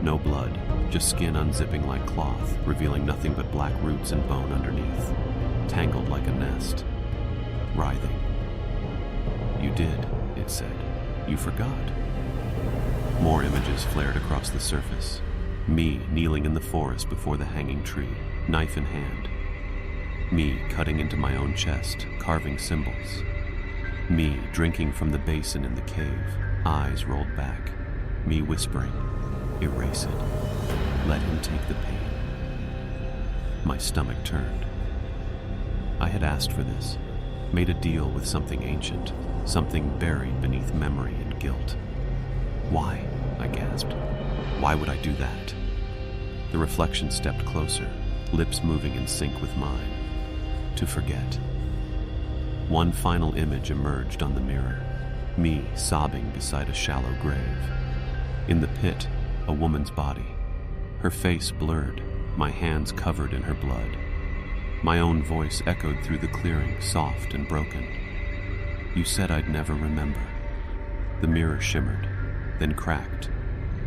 No blood, just skin unzipping like cloth, revealing nothing but black roots and bone underneath, tangled like a nest, writhing. "You did," it said. "You forgot." More images flared across the surface. Me kneeling in the forest before the hanging tree, knife in hand. Me cutting into my own chest, carving symbols. Me drinking from the basin in the cave, eyes rolled back. Me whispering, "Erase it. Let him take the pain." My stomach turned. I had asked for this, made a deal with something ancient, something buried beneath memory and guilt. "Why?" I gasped. "Why would I do that?" The reflection stepped closer, lips moving in sync with mine. To forget. One final image emerged on the mirror, me sobbing beside a shallow grave. In the pit, a woman's body, her face blurred, my hands covered in her blood. My own voice echoed through the clearing, soft and broken. "You said I'd never remember." The mirror shimmered, then cracked,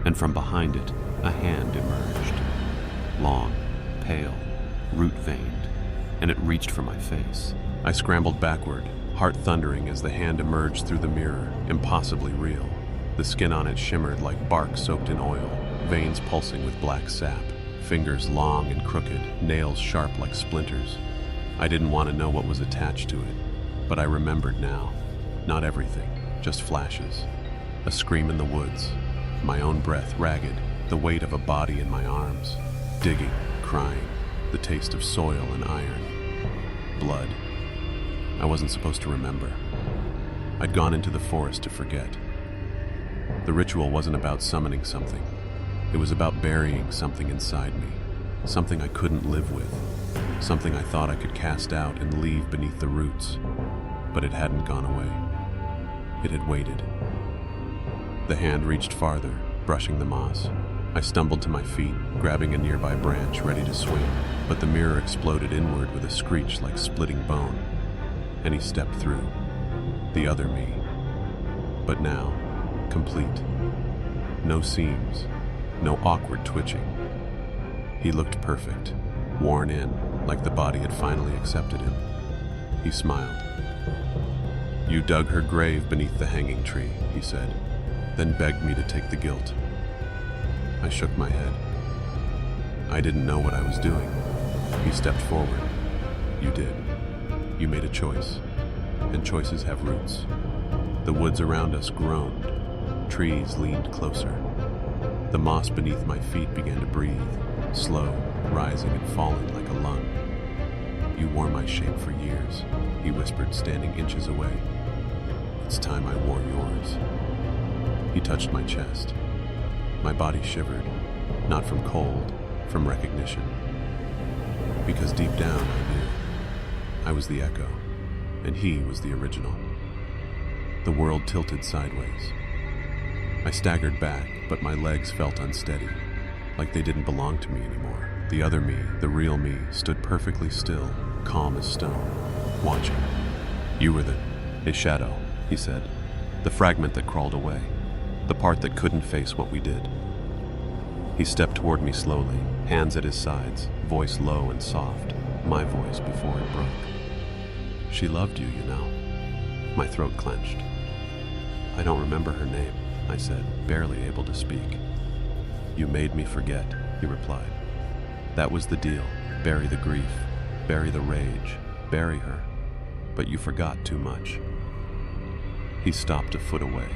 and from behind it, a hand emerged. Long, pale, root-veined, and it reached for my face. I scrambled backward, heart thundering as the hand emerged through the mirror, impossibly real. The skin on it shimmered like bark soaked in oil, veins pulsing with black sap, fingers long and crooked, nails sharp like splinters. I didn't want to know what was attached to it, but I remembered now. Not everything, just flashes. A scream in the woods, my own breath ragged, the weight of a body in my arms, digging, crying, the taste of soil and iron. Blood. I wasn't supposed to remember. I'd gone into the forest to forget. The ritual wasn't about summoning something. It was about burying something inside me, something I couldn't live with, something I thought I could cast out and leave beneath the roots, but it hadn't gone away. It had waited. The hand reached farther, brushing the moss. I stumbled to my feet, grabbing a nearby branch, ready to swing, but the mirror exploded inward with a screech like splitting bone, and he stepped through. The other me. But now, complete. No seams, no awkward twitching. He looked perfect, worn in, like the body had finally accepted him. He smiled. "You dug her grave beneath the hanging tree," he said, then begged me to take the guilt. I shook my head. I didn't know what I was doing. He stepped forward. "You did. You made a choice, and choices have roots." The woods around us groaned. Trees leaned closer. The moss beneath my feet began to breathe, slow, rising and falling like a lung. "You wore my shape for years," he whispered, standing inches away. "It's time I wore yours." He touched my chest. My body shivered, not from cold, from recognition. Because deep down I knew I was the echo, and he was the original. The world tilted sideways. I staggered back, but my legs felt unsteady, like they didn't belong to me anymore. The other me, the real me, stood perfectly still, calm as stone, watching. You were his shadow, he said. The fragment that crawled away. The part that couldn't face what we did. He stepped toward me slowly, hands at his sides, voice low and soft, my voice before it broke. She loved you, you know. My throat clenched. I don't remember her name, I said, barely able to speak. You made me forget, he replied. That was the deal. Bury the grief, bury the rage, bury her. But you forgot too much. He stopped a foot away.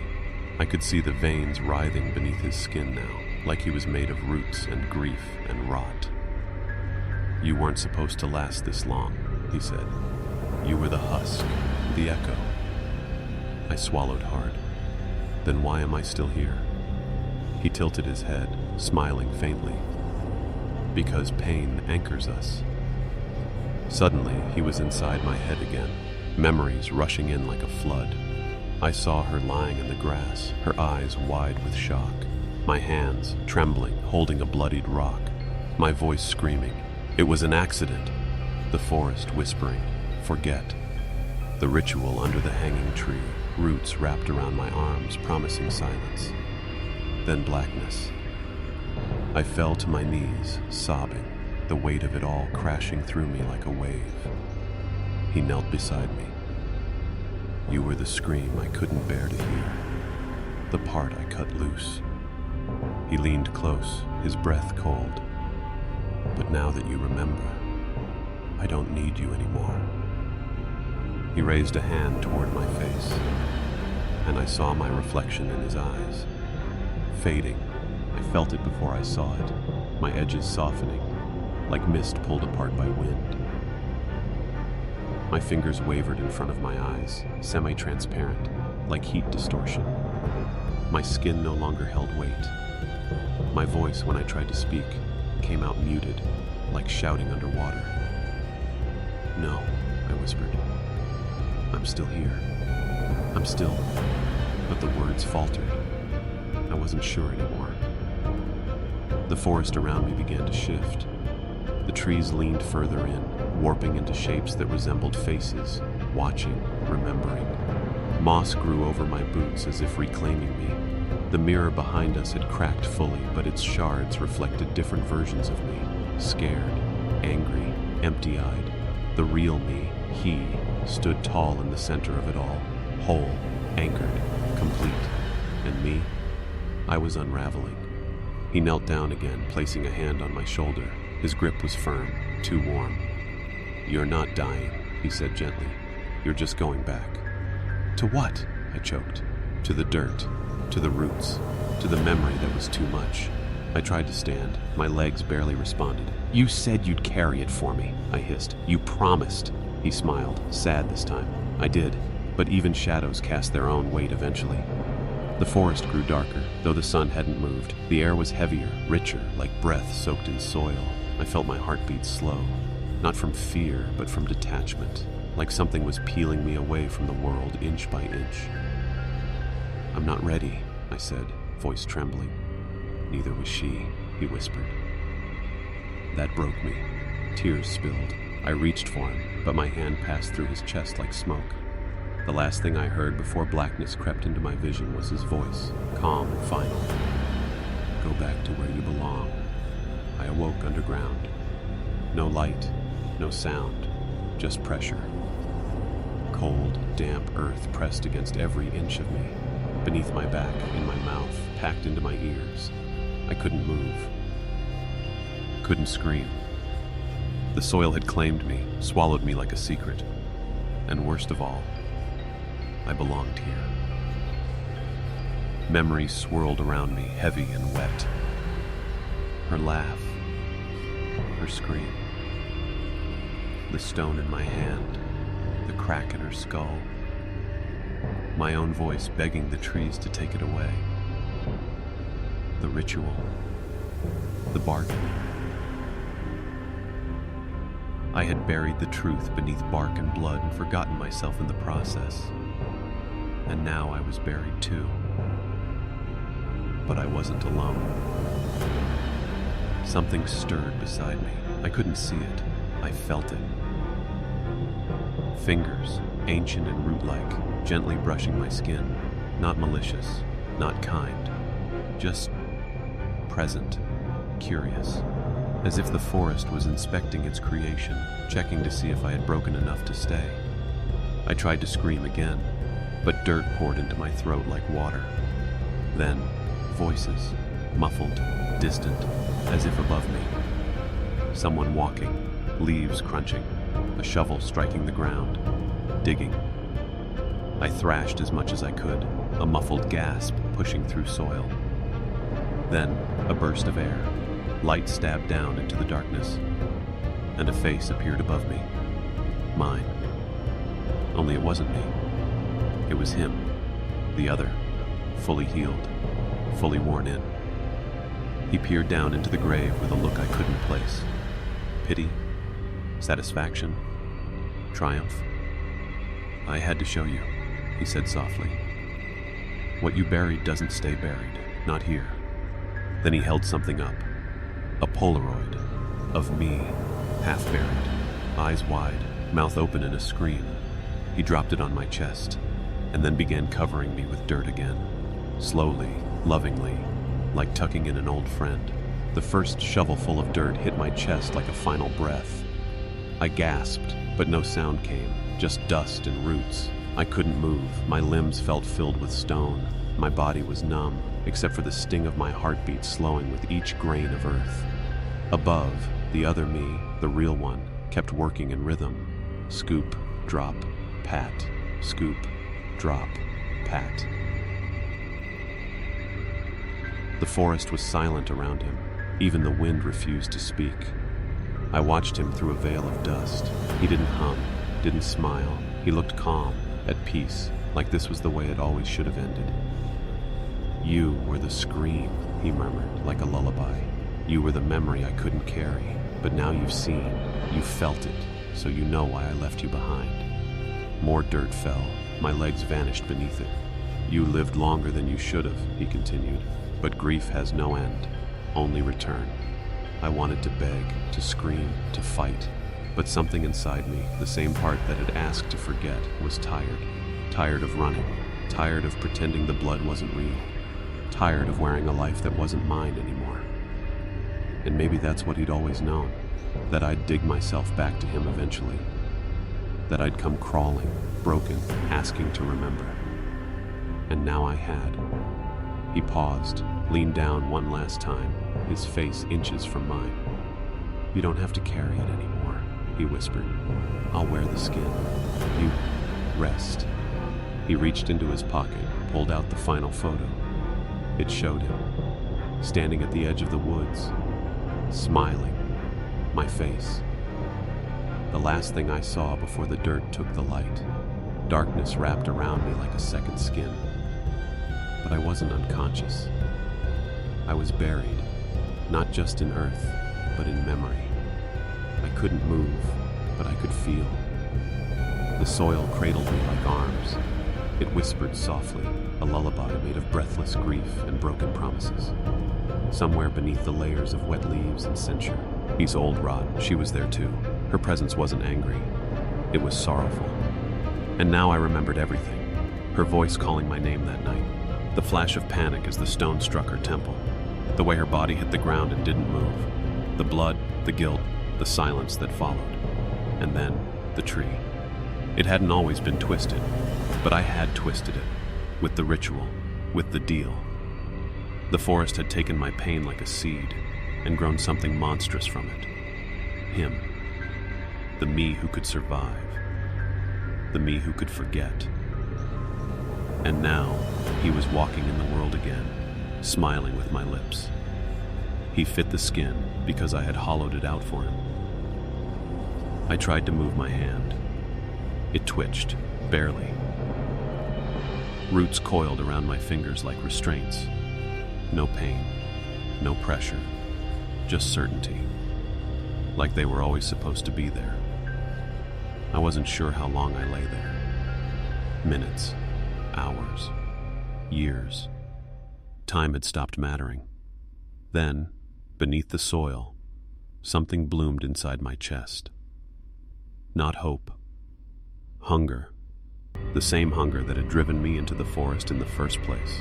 I could see the veins writhing beneath his skin now, like he was made of roots and grief and rot. You weren't supposed to last this long, he said. You were the husk, the echo. I swallowed hard. Then why am I still here? He tilted his head, smiling faintly. Because pain anchors us. Suddenly, he was inside my head again, memories rushing in like a flood. I saw her lying in the grass, her eyes wide with shock, my hands trembling, holding a bloodied rock, my voice screaming. It was an accident. The forest whispering, forget. The ritual under the hanging tree, roots wrapped around my arms, promising silence. Then blackness. I fell to my knees, sobbing, the weight of it all crashing through me like a wave. He knelt beside me. You were the scream I couldn't bear to hear, the part I cut loose. He leaned close, his breath cold. But now that you remember, I don't need you anymore. He raised a hand toward my face, and I saw my reflection in his eyes. Fading, I felt it before I saw it, my edges softening, like mist pulled apart by wind. My fingers wavered in front of my eyes, semi-transparent, like heat distortion. My skin no longer held weight. My voice, when I tried to speak, came out muted, like shouting underwater. No, I whispered. I'm still here. I'm still... But the words faltered. I wasn't sure anymore. The forest around me began to shift. The trees leaned further in, warping into shapes that resembled faces, watching, remembering. Moss grew over my boots as if reclaiming me. The mirror behind us had cracked fully, but its shards reflected different versions of me. Scared, angry, empty-eyed. The real me, he, stood tall in the center of it all, whole, anchored, complete. And me? I was unraveling. He knelt down again, placing a hand on my shoulder. His grip was firm, too warm. You're not dying, he said gently. You're just going back. To what? I choked. To the dirt, to the roots, to the memory that was too much. I tried to stand. My legs barely responded. You said you'd carry it for me, I hissed. You promised. He smiled, sad this time. I did, but even shadows cast their own weight eventually. The forest grew darker, though the sun hadn't moved. The air was heavier, richer, like breath soaked in soil. I felt my heartbeat slow, not from fear, but from detachment, like something was peeling me away from the world inch by inch. I'm not ready, I said, voice trembling. Neither was she, he whispered. That broke me. Tears spilled. I reached for him, but my hand passed through his chest like smoke. The last thing I heard before blackness crept into my vision was his voice, calm and final. Go back to where you belong. I awoke underground. No light, no sound, just pressure. Cold, damp earth pressed against every inch of me, beneath my back, in my mouth, packed into my ears. I couldn't move. Couldn't scream. The soil had claimed me, swallowed me like a secret. And worst of all, I belonged here. Memories swirled around me, heavy and wet. Her laugh, her scream, the stone in my hand, the crack in her skull, my own voice begging the trees to take it away. The ritual, the bargain. I had buried the truth beneath bark and blood and forgotten myself in the process. And now I was buried too. But I wasn't alone. Something stirred beside me. I couldn't see it. I felt it. Fingers, ancient and root-like, gently brushing my skin. Not malicious, not kind. Just present, curious. As if the forest was inspecting its creation, checking to see if I had broken enough to stay. I tried to scream again, but dirt poured into my throat like water. Then, voices, muffled, distant, as if above me. Someone walking, leaves crunching, a shovel striking the ground, digging. I thrashed as much as I could, a muffled gasp pushing through soil. Then, a burst of air. Light stabbed down into the darkness, and a face appeared above me. Mine. Only it wasn't me. It was him, the other, fully healed, fully worn in. He peered down into the grave with a look I couldn't place. Pity, satisfaction, triumph. "I had to show you," he said softly. "What you buried doesn't stay buried, not here." Then he held something up. A Polaroid of me, half buried, eyes wide, mouth open in a scream. He dropped it on my chest, and then began covering me with dirt again. Slowly, lovingly, like tucking in an old friend. The first shovelful of dirt hit my chest like a final breath. I gasped, but no sound came, just dust and roots. I couldn't move, my limbs felt filled with stone. My body was numb, except for the sting of my heartbeat slowing with each grain of earth. Above, the other me, the real one, kept working in rhythm. Scoop, drop, pat, scoop, drop, pat. The forest was silent around him. Even the wind refused to speak. I watched him through a veil of dust. He didn't hum, didn't smile. He looked calm, at peace, like this was the way it always should have ended. "You were the scream," he murmured, like a lullaby. "You were the memory I couldn't carry, but now you've seen, you felt it, so you know why I left you behind." More dirt fell, my legs vanished beneath it. "You lived longer than you should have," he continued, "but grief has no end, only return." I wanted to beg, to scream, to fight, but something inside me, the same part that had asked to forget, was tired. Tired of running, tired of pretending the blood wasn't real, tired of wearing a life that wasn't mine anymore. And maybe that's what he'd always known, that I'd dig myself back to him eventually, that I'd come crawling, broken, asking to remember. And now I had. He paused, leaned down one last time, his face inches from mine. "You don't have to carry it anymore," he whispered. "I'll wear the skin. You rest." He reached into his pocket, pulled out the final photo. It showed him, standing at the edge of the woods, smiling, my face. The last thing I saw before the dirt took the light. Darkness wrapped around me like a second skin. But I wasn't unconscious. I was buried, not just in earth, but in memory. I couldn't move, but I could feel. The soil cradled me like arms. It whispered softly, a lullaby made of breathless grief and broken promises. Somewhere beneath the layers of wet leaves and censure, He's old rot, she was there too. Her presence wasn't angry. It was sorrowful. And now I remembered everything. Her voice calling my name that night. The flash of panic as the stone struck her temple. The way her body hit the ground and didn't move. The blood, the guilt, the silence that followed. And then, the tree. It hadn't always been twisted, but I had twisted it. With the ritual, with the deal. The forest had taken my pain like a seed and grown something monstrous from it. Him. The me who could survive. The me who could forget. And now, he was walking in the world again, smiling with my lips. He fit the skin because I had hollowed it out for him. I tried to move my hand. It twitched, barely. Roots coiled around my fingers like restraints. No pain, no pressure, just certainty. Like they were always supposed to be there. I wasn't sure how long I lay there. Minutes, hours, years. Time had stopped mattering. Then, Beneath the soil, something bloomed inside my chest. Not hope. Hunger. The same hunger that had driven me into the forest in the first place.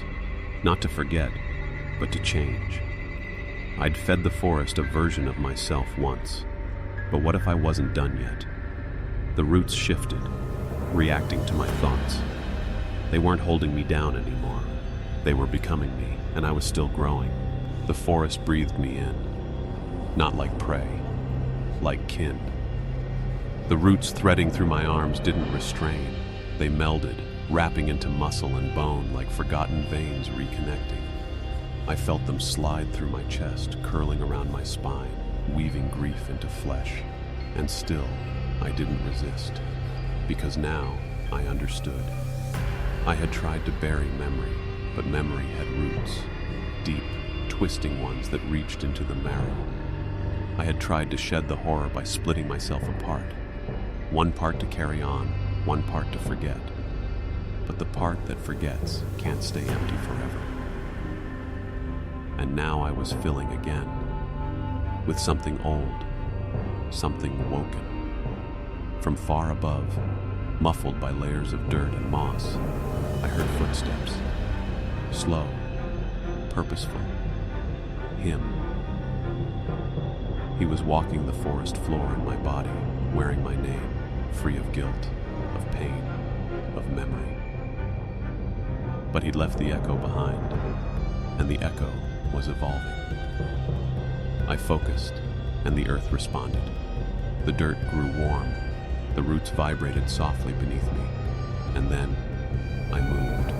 Not to forget, but to change. I'd fed the forest a version of myself once, but what if I wasn't done yet? The roots shifted, reacting to my thoughts. They weren't holding me down anymore. They were becoming me, and I was still growing. The forest breathed me in, not like prey, like kin. The roots threading through my arms didn't restrain. They melded, wrapping into muscle and bone like forgotten veins reconnecting. I felt them slide through my chest, curling around my spine, weaving grief into flesh. And still, I didn't resist, because now I understood. I had tried to bury memory, but memory had roots, deep, twisting ones that reached into the marrow. I had tried to shed the horror by splitting myself apart. One part to carry on, one part to forget. But the part that forgets can't stay empty forever. And now I was filling again, with something old, something woken. From far above, muffled by layers of dirt and moss, I heard footsteps. Slow, purposeful. Him. He was walking the forest floor in my body, wearing my name, free of guilt, of pain, of memory. But he'd left the echo behind, and the echo was evolving. I focused, and the earth responded. The dirt grew warm, the roots vibrated softly beneath me, and then I moved.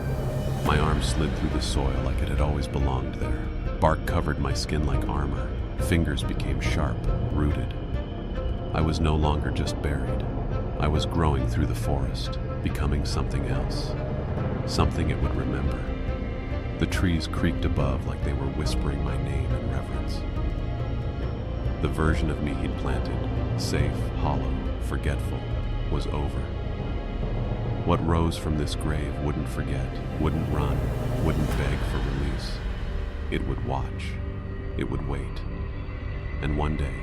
My arms slid through the soil like it had always belonged there. Bark covered my skin like armor. Fingers became sharp, rooted. I was no longer just buried. I was growing through the forest, becoming something else. Something it would remember. The trees creaked above like they were whispering my name in reverence. The version of me he'd planted, safe, hollow, forgetful, was over. What rose from this grave wouldn't forget, wouldn't run, wouldn't beg for release. It would watch. It would wait. And one day,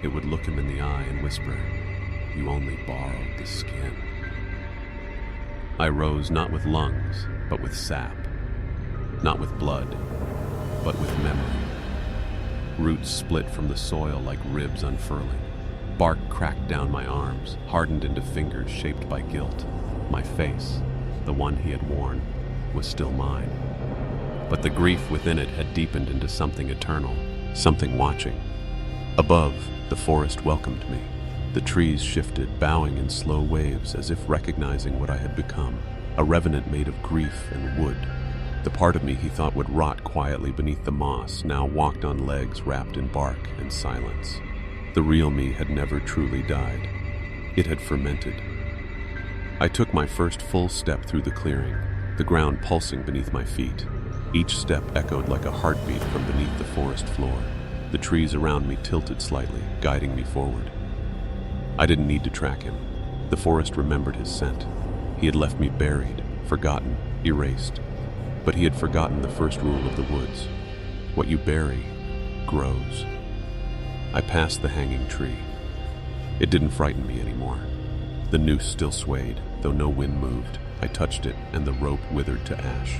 it would look him in the eye and whisper, "You only borrowed the skin." I rose not with lungs, but with sap. Not with blood, but with memory. Roots split from the soil like ribs unfurling. Bark cracked down my arms, hardened into fingers shaped by guilt. My face, the one he had worn, was still mine. But the grief within it had deepened into something eternal, something watching. Above, the forest welcomed me. The trees shifted, bowing in slow waves as if recognizing what I had become, a revenant made of grief and wood. The part of me he thought would rot quietly beneath the moss now walked on legs wrapped in bark and silence. The real me had never truly died. It had fermented. I took my first full step through the clearing, the ground pulsing beneath my feet. Each step echoed like a heartbeat from beneath the forest floor. The trees around me tilted slightly, guiding me forward. I didn't need to track him. The forest remembered his scent. He had left me buried, forgotten, erased. But he had forgotten the first rule of the woods. What you bury, grows. I passed the hanging tree. It didn't frighten me anymore. The noose still swayed, though no wind moved. I touched it, and the rope withered to ash.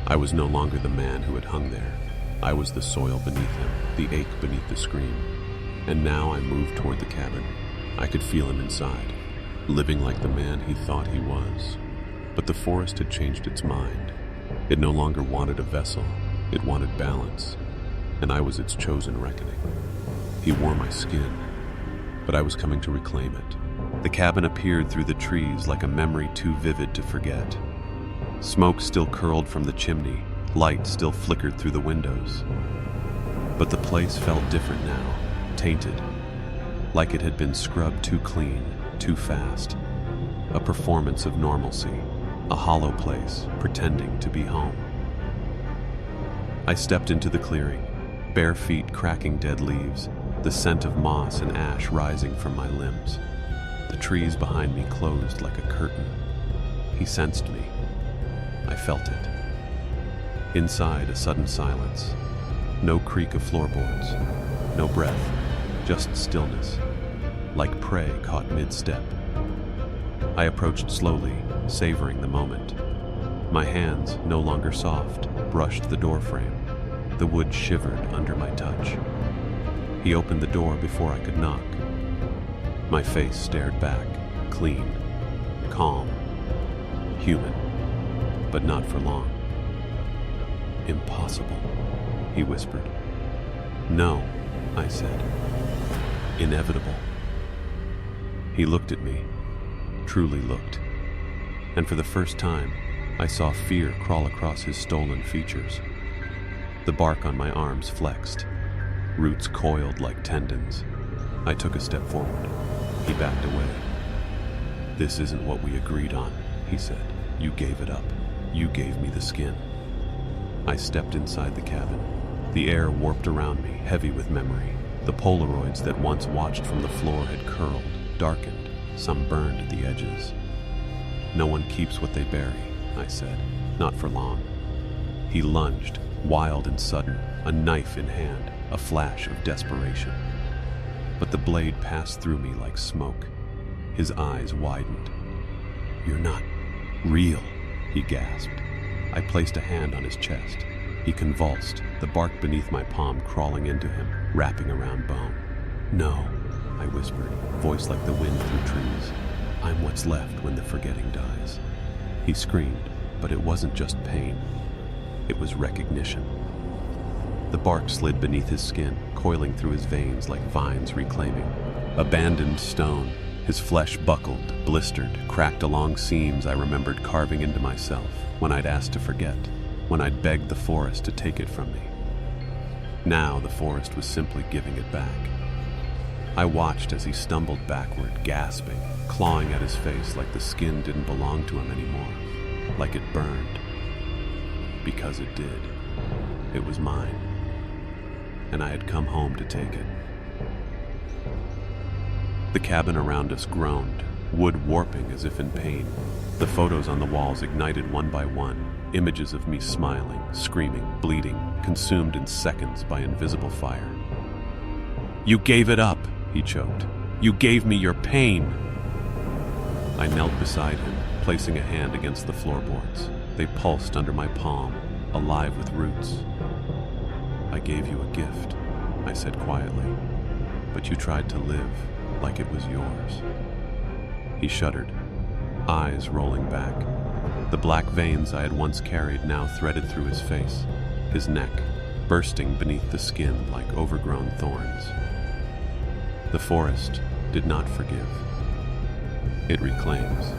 I was no longer the man who had hung there. I was the soil beneath him, the ache beneath the scream. And now I moved toward the cabin. I could feel him inside, living like the man he thought he was. But the forest had changed its mind. It no longer wanted a vessel, it wanted balance, and I was its chosen reckoning. He wore my skin, but I was coming to reclaim it. The cabin appeared through the trees like a memory too vivid to forget. Smoke still curled from the chimney, light still flickered through the windows. But the place felt different now, tainted, like it had been scrubbed too clean, too fast. A performance of normalcy, a hollow place pretending to be home. I stepped into the clearing, bare feet cracking dead leaves, the scent of moss and ash rising from my limbs. The trees behind me closed like a curtain. He sensed me. I felt it. Inside, a sudden silence. No creak of floorboards, no breath, just stillness, like prey caught mid-step. I approached slowly, savoring the moment. My hands, no longer soft, brushed the doorframe. The wood shivered under my touch. He opened the door before I could knock. My face stared back, clean, calm, human, but not for long. "Impossible," he whispered. "No," I said. "Inevitable." He looked at me, truly looked, and for the first time, I saw fear crawl across his stollen features. The bark on my arms flexed, roots coiled like tendons. I took a step forward. He backed away. "This isn't what we agreed on," he said. "You gave it up. You gave me the skin." I stepped inside the cabin. The air warped around me, heavy with memory. The Polaroids that once watched from the floor had curled, darkened, some burned at the edges. "No one keeps what they bury," I said. "Not for long." He lunged, wild and sudden, a knife in hand, a flash of desperation. But the blade passed through me like smoke. His eyes widened. "You're not real," he gasped. I placed a hand on his chest. He convulsed, the bark beneath my palm crawling into him, wrapping around bone. "No," I whispered, voice like the wind through trees. "I'm what's left when the forgetting dies." He screamed, but it wasn't just pain. It was recognition. The bark slid beneath his skin, coiling through his veins like vines reclaiming. Abandoned stone, his flesh buckled, blistered, cracked along seams I remembered carving into myself when I'd asked to forget, when I'd begged the forest to take it from me. Now the forest was simply giving it back. I watched as he stumbled backward, gasping, clawing at his face like the skin didn't belong to him anymore, like it burned. Because it did. It was mine. And I had come home to take it. The cabin around us groaned, wood warping as if in pain. The photos on the walls ignited one by one, images of me smiling, screaming, bleeding, consumed in seconds by invisible fire. "You gave it up," he choked. "You gave me your pain." I knelt beside him, placing a hand against the floorboards. They pulsed under my palm, alive with roots. "I gave you a gift," I said quietly, "but you tried to live like it was yours." He shuddered, eyes rolling back. The black veins I had once carried now threaded through his face, his neck, bursting beneath the skin like overgrown thorns. The forest did not forgive. It reclaims.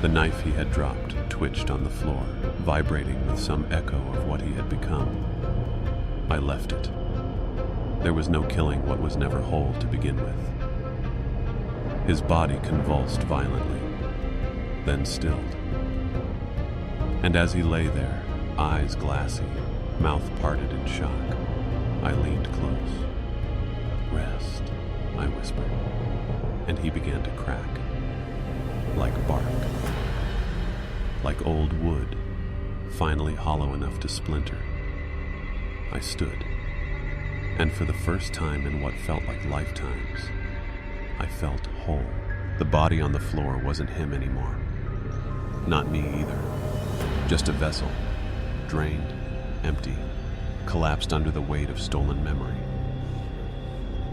The knife he had dropped twitched on the floor, vibrating with some echo of what he had become. I left it. There was no killing what was never whole to begin with. His body convulsed violently, then stilled. And as he lay there, eyes glassy, mouth parted in shock, I leaned close. "Rest," I whispered, and he began to crack, like bark, like old wood, finally hollow enough to splinter. I stood, and for the first time in what felt like lifetimes, I felt whole. The body on the floor wasn't him anymore. Not me either. Just a vessel, drained, empty, collapsed under the weight of stolen memory.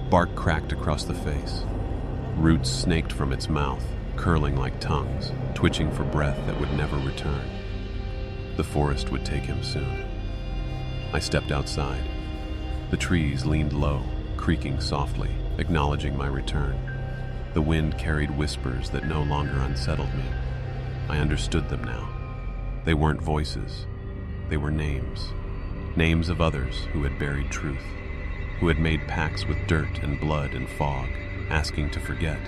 Bark cracked across the face. Roots snaked from its mouth, curling like tongues, twitching for breath that would never return. The forest would take him soon. I stepped outside. The trees leaned low, creaking softly, acknowledging my return. The wind carried whispers that no longer unsettled me. I understood them now. They weren't voices. They were names. Names of others who had buried truth, who had made pacts with dirt and blood and fog, asking to forget,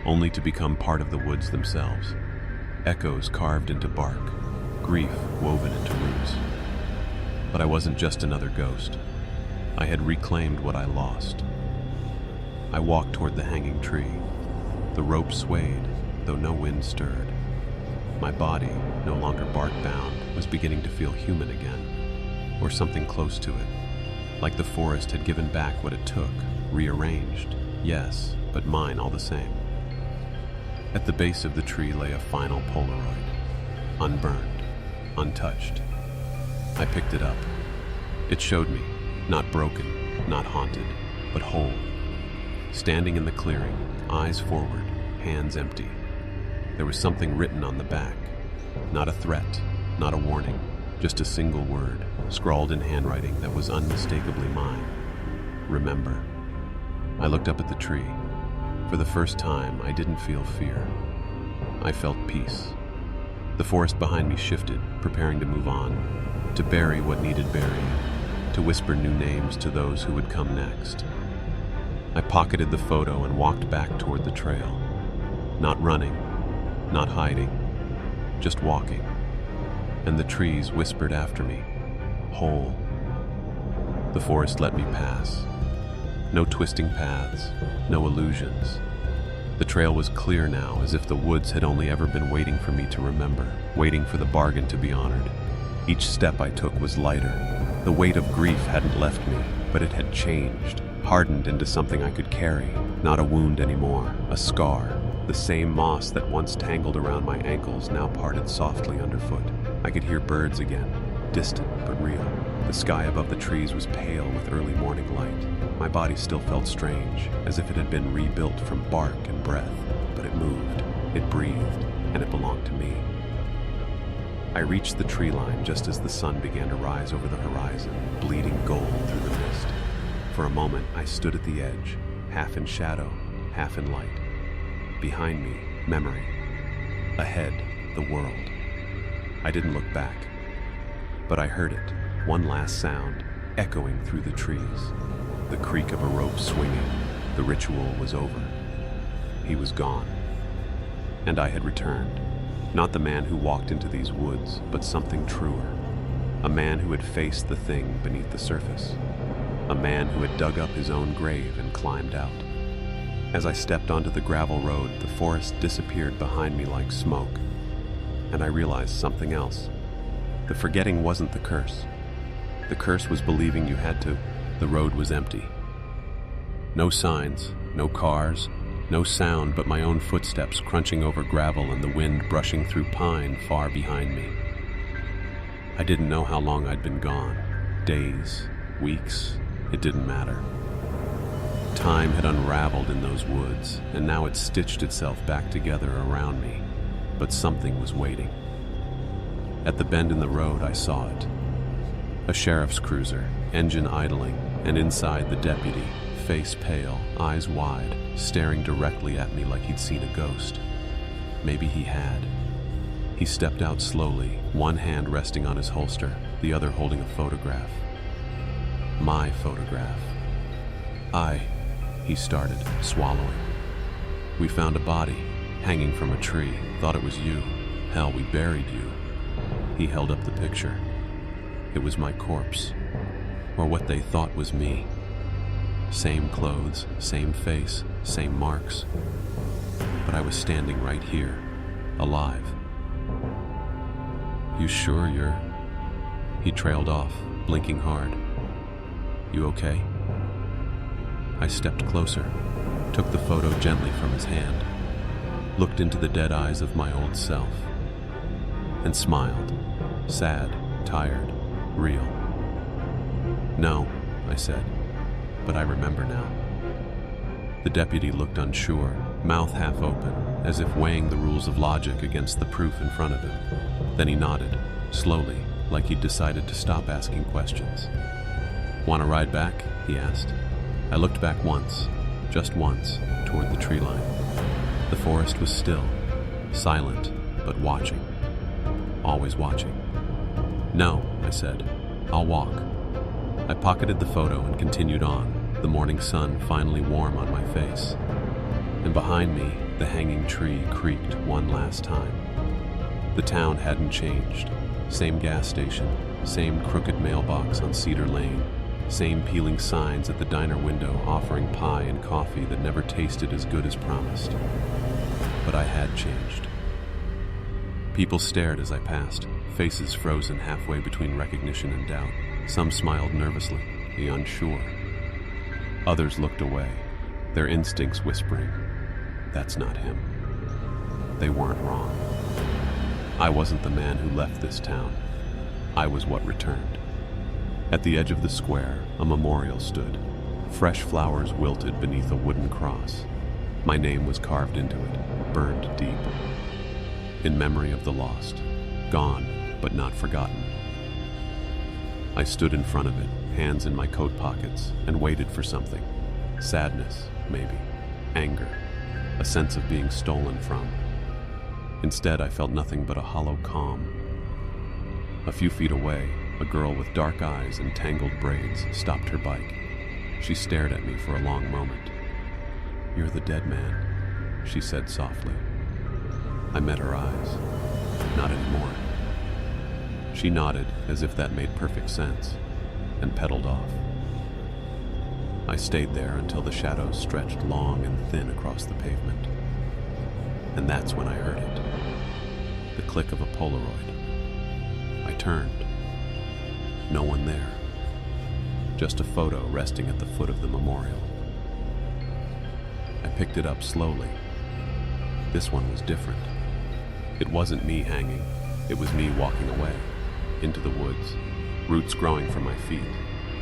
only to become part of the woods themselves. Echoes carved into bark, grief woven into roots. But I wasn't just another ghost. I had reclaimed what I lost. I walked toward the hanging tree. The rope swayed, though no wind stirred. My body, no longer bark-bound, was beginning to feel human again. or something close to it. Like the forest had given back what it took, rearranged, yes, but mine all the same. At the base of the tree lay a final Polaroid, unburned, untouched. I picked it up. It showed me, not broken, not haunted, but whole. Standing in the clearing, eyes forward, hands empty. There was something written on the back. Not a threat, not a warning, just a single word, scrawled in handwriting that was unmistakably mine. Remember. I looked up at the tree. For the first time, I didn't feel fear. I felt peace. The forest behind me shifted, preparing to move on, to bury what needed burying, to whisper new names to those who would come next. I pocketed the photo and walked back toward the trail. Not running, not hiding, just walking. And the trees whispered after me, whole. The forest let me pass. No twisting paths, no illusions. The trail was clear now, as if the woods had only ever been waiting for me to remember, waiting for the bargain to be honored. Each step I took was lighter. The weight of grief hadn't left me, but it had changed, hardened into something I could carry. Not a wound anymore, a scar. The same moss that once tangled around my ankles now parted softly underfoot. I could hear birds again, distant but real. The sky above the trees was pale with early morning light. My body still felt strange, as if it had been rebuilt from bark and breath, but it moved, it breathed, and it belonged to me. I reached the tree line just as the sun began to rise over the horizon, bleeding gold through the mist. For a moment, I stood at the edge, half in shadow, half in light. Behind me, memory. Ahead, the world. I didn't look back, but I heard it, one last sound, echoing through the trees. The creak of a rope swinging. The ritual was over. He was gone. And I had returned. Not the man who walked into these woods, but something truer. A man who had faced the thing beneath the surface. A man who had dug up his own grave and climbed out. As I stepped onto the gravel road, the forest disappeared behind me like smoke. And I realized something else. The forgetting wasn't the curse. The curse was believing you had to. The road was empty. No signs, no cars, no sound but my own footsteps crunching over gravel and the wind brushing through pine far behind me. I didn't know how long I'd been gone. Days, weeks, it didn't matter. Time had unraveled in those woods, and now it stitched itself back together around me. But something was waiting. At the bend in the road, I saw it. A sheriff's cruiser, engine idling, and inside the deputy, face pale, eyes wide, staring directly at me like he'd seen a ghost. Maybe he had. He stepped out slowly, one hand resting on his holster, the other holding a photograph. My photograph. He started, swallowing. We found a body, hanging from a tree. Thought it was you. Hell, we buried you. He held up the picture. It was my corpse, or what they thought was me. Same clothes, same face, same marks. But I was standing right here, alive. You sure you're... He trailed off, blinking hard. You okay? I stepped closer, took the photo gently from his hand, looked into the dead eyes of my old self, and smiled, sad, tired, real. No, I said, but I remember now. The deputy looked unsure, mouth half open, as if weighing the rules of logic against the proof in front of him. Then he nodded, slowly, like he'd decided to stop asking questions. Want a ride back? He asked. I looked back once, just once, toward the tree line. The forest was still, silent, but watching. Always watching. No, I said. I'll walk. I pocketed the photo and continued on, the morning sun finally warm on my face. And behind me, the hanging tree creaked one last time. The town hadn't changed. Same gas station, same crooked mailbox on Cedar Lane, same peeling signs at the diner window offering pie and coffee that never tasted as good as promised. But I had changed. People stared as I passed, faces frozen halfway between recognition and doubt. Some smiled nervously, the unsure. Others looked away, their instincts whispering, "That's not him." They weren't wrong. I wasn't the man who left this town. I was what returned. At the edge of the square, a memorial stood. Fresh flowers wilted beneath a wooden cross. My name was carved into it, burned deep. In memory of the lost, gone but not forgotten. I stood in front of it, hands in my coat pockets, and waited for something. Sadness, maybe. Anger. A sense of being stolen from. Instead, I felt nothing but a hollow calm. A few feet away, a girl with dark eyes and tangled braids stopped her bike. She stared at me for a long moment. "You're the dead man," she said softly. I met her eyes. Not anymore. She nodded as if that made perfect sense, and pedaled off. I stayed there until the shadows stretched long and thin across the pavement. And that's when I heard it. The click of a Polaroid. I turned. No one there. Just a photo resting at the foot of the memorial. I picked it up slowly. This one was different. It wasn't me hanging. It was me walking away, into the woods, roots growing from my feet,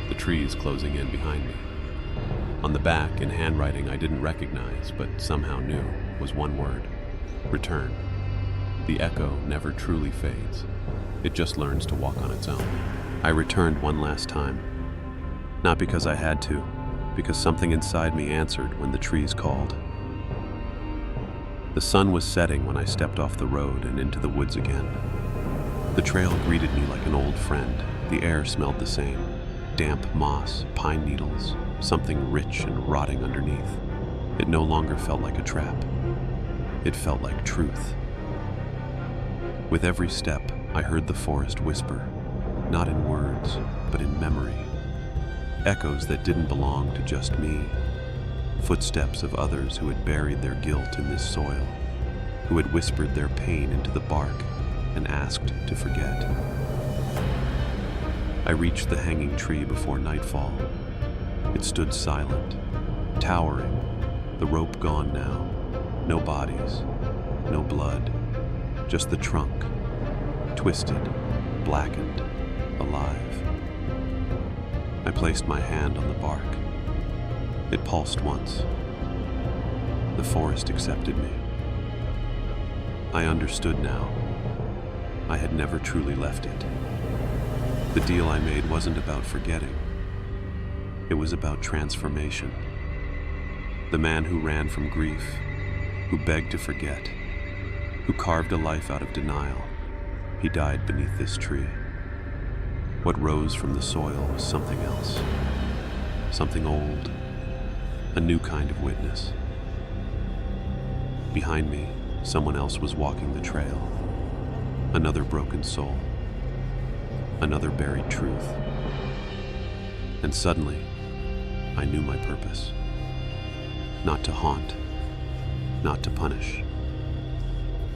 the trees closing in behind me. On the back, in handwriting I didn't recognize, but somehow knew, was one word: return. The echo never truly fades. It just learns to walk on its own. I returned one last time. Not because I had to, because something inside me answered when the trees called. The sun was setting when I stepped off the road and into the woods again. The trail greeted me like an old friend. The air smelled the same. Damp moss, pine needles, something rich and rotting underneath. It no longer felt like a trap. It felt like truth. With every step, I heard the forest whisper, not in words, but in memory. Echoes that didn't belong to just me. Footsteps of others who had buried their guilt in this soil, who had whispered their pain into the bark and asked to forget. I reached the hanging tree before nightfall. It stood silent, towering, the rope gone now. No bodies, no blood, just the trunk, twisted, blackened, alive. I placed my hand on the bark. It pulsed once. The forest accepted me. I understood now. I had never truly left it. The deal I made wasn't about forgetting. It was about transformation. The man who ran from grief, who begged to forget, who carved a life out of denial, he died beneath this tree. What rose from the soil was something else. Something old. A new kind of witness. Behind me, someone else was walking the trail. Another broken soul. Another buried truth. And suddenly, I knew my purpose. Not to haunt, not to punish,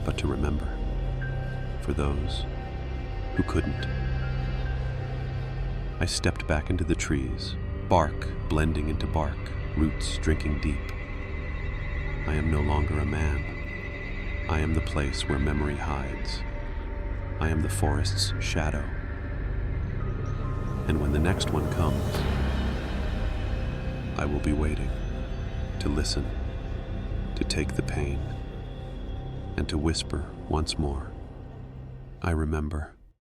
but to remember. For those who couldn't. I stepped back into the trees, bark blending into bark, roots drinking deep. I am no longer a man. I am the place where memory hides. I am the forest's shadow. And when the next one comes, I will be waiting to listen, to take the pain, and to whisper once more, I remember.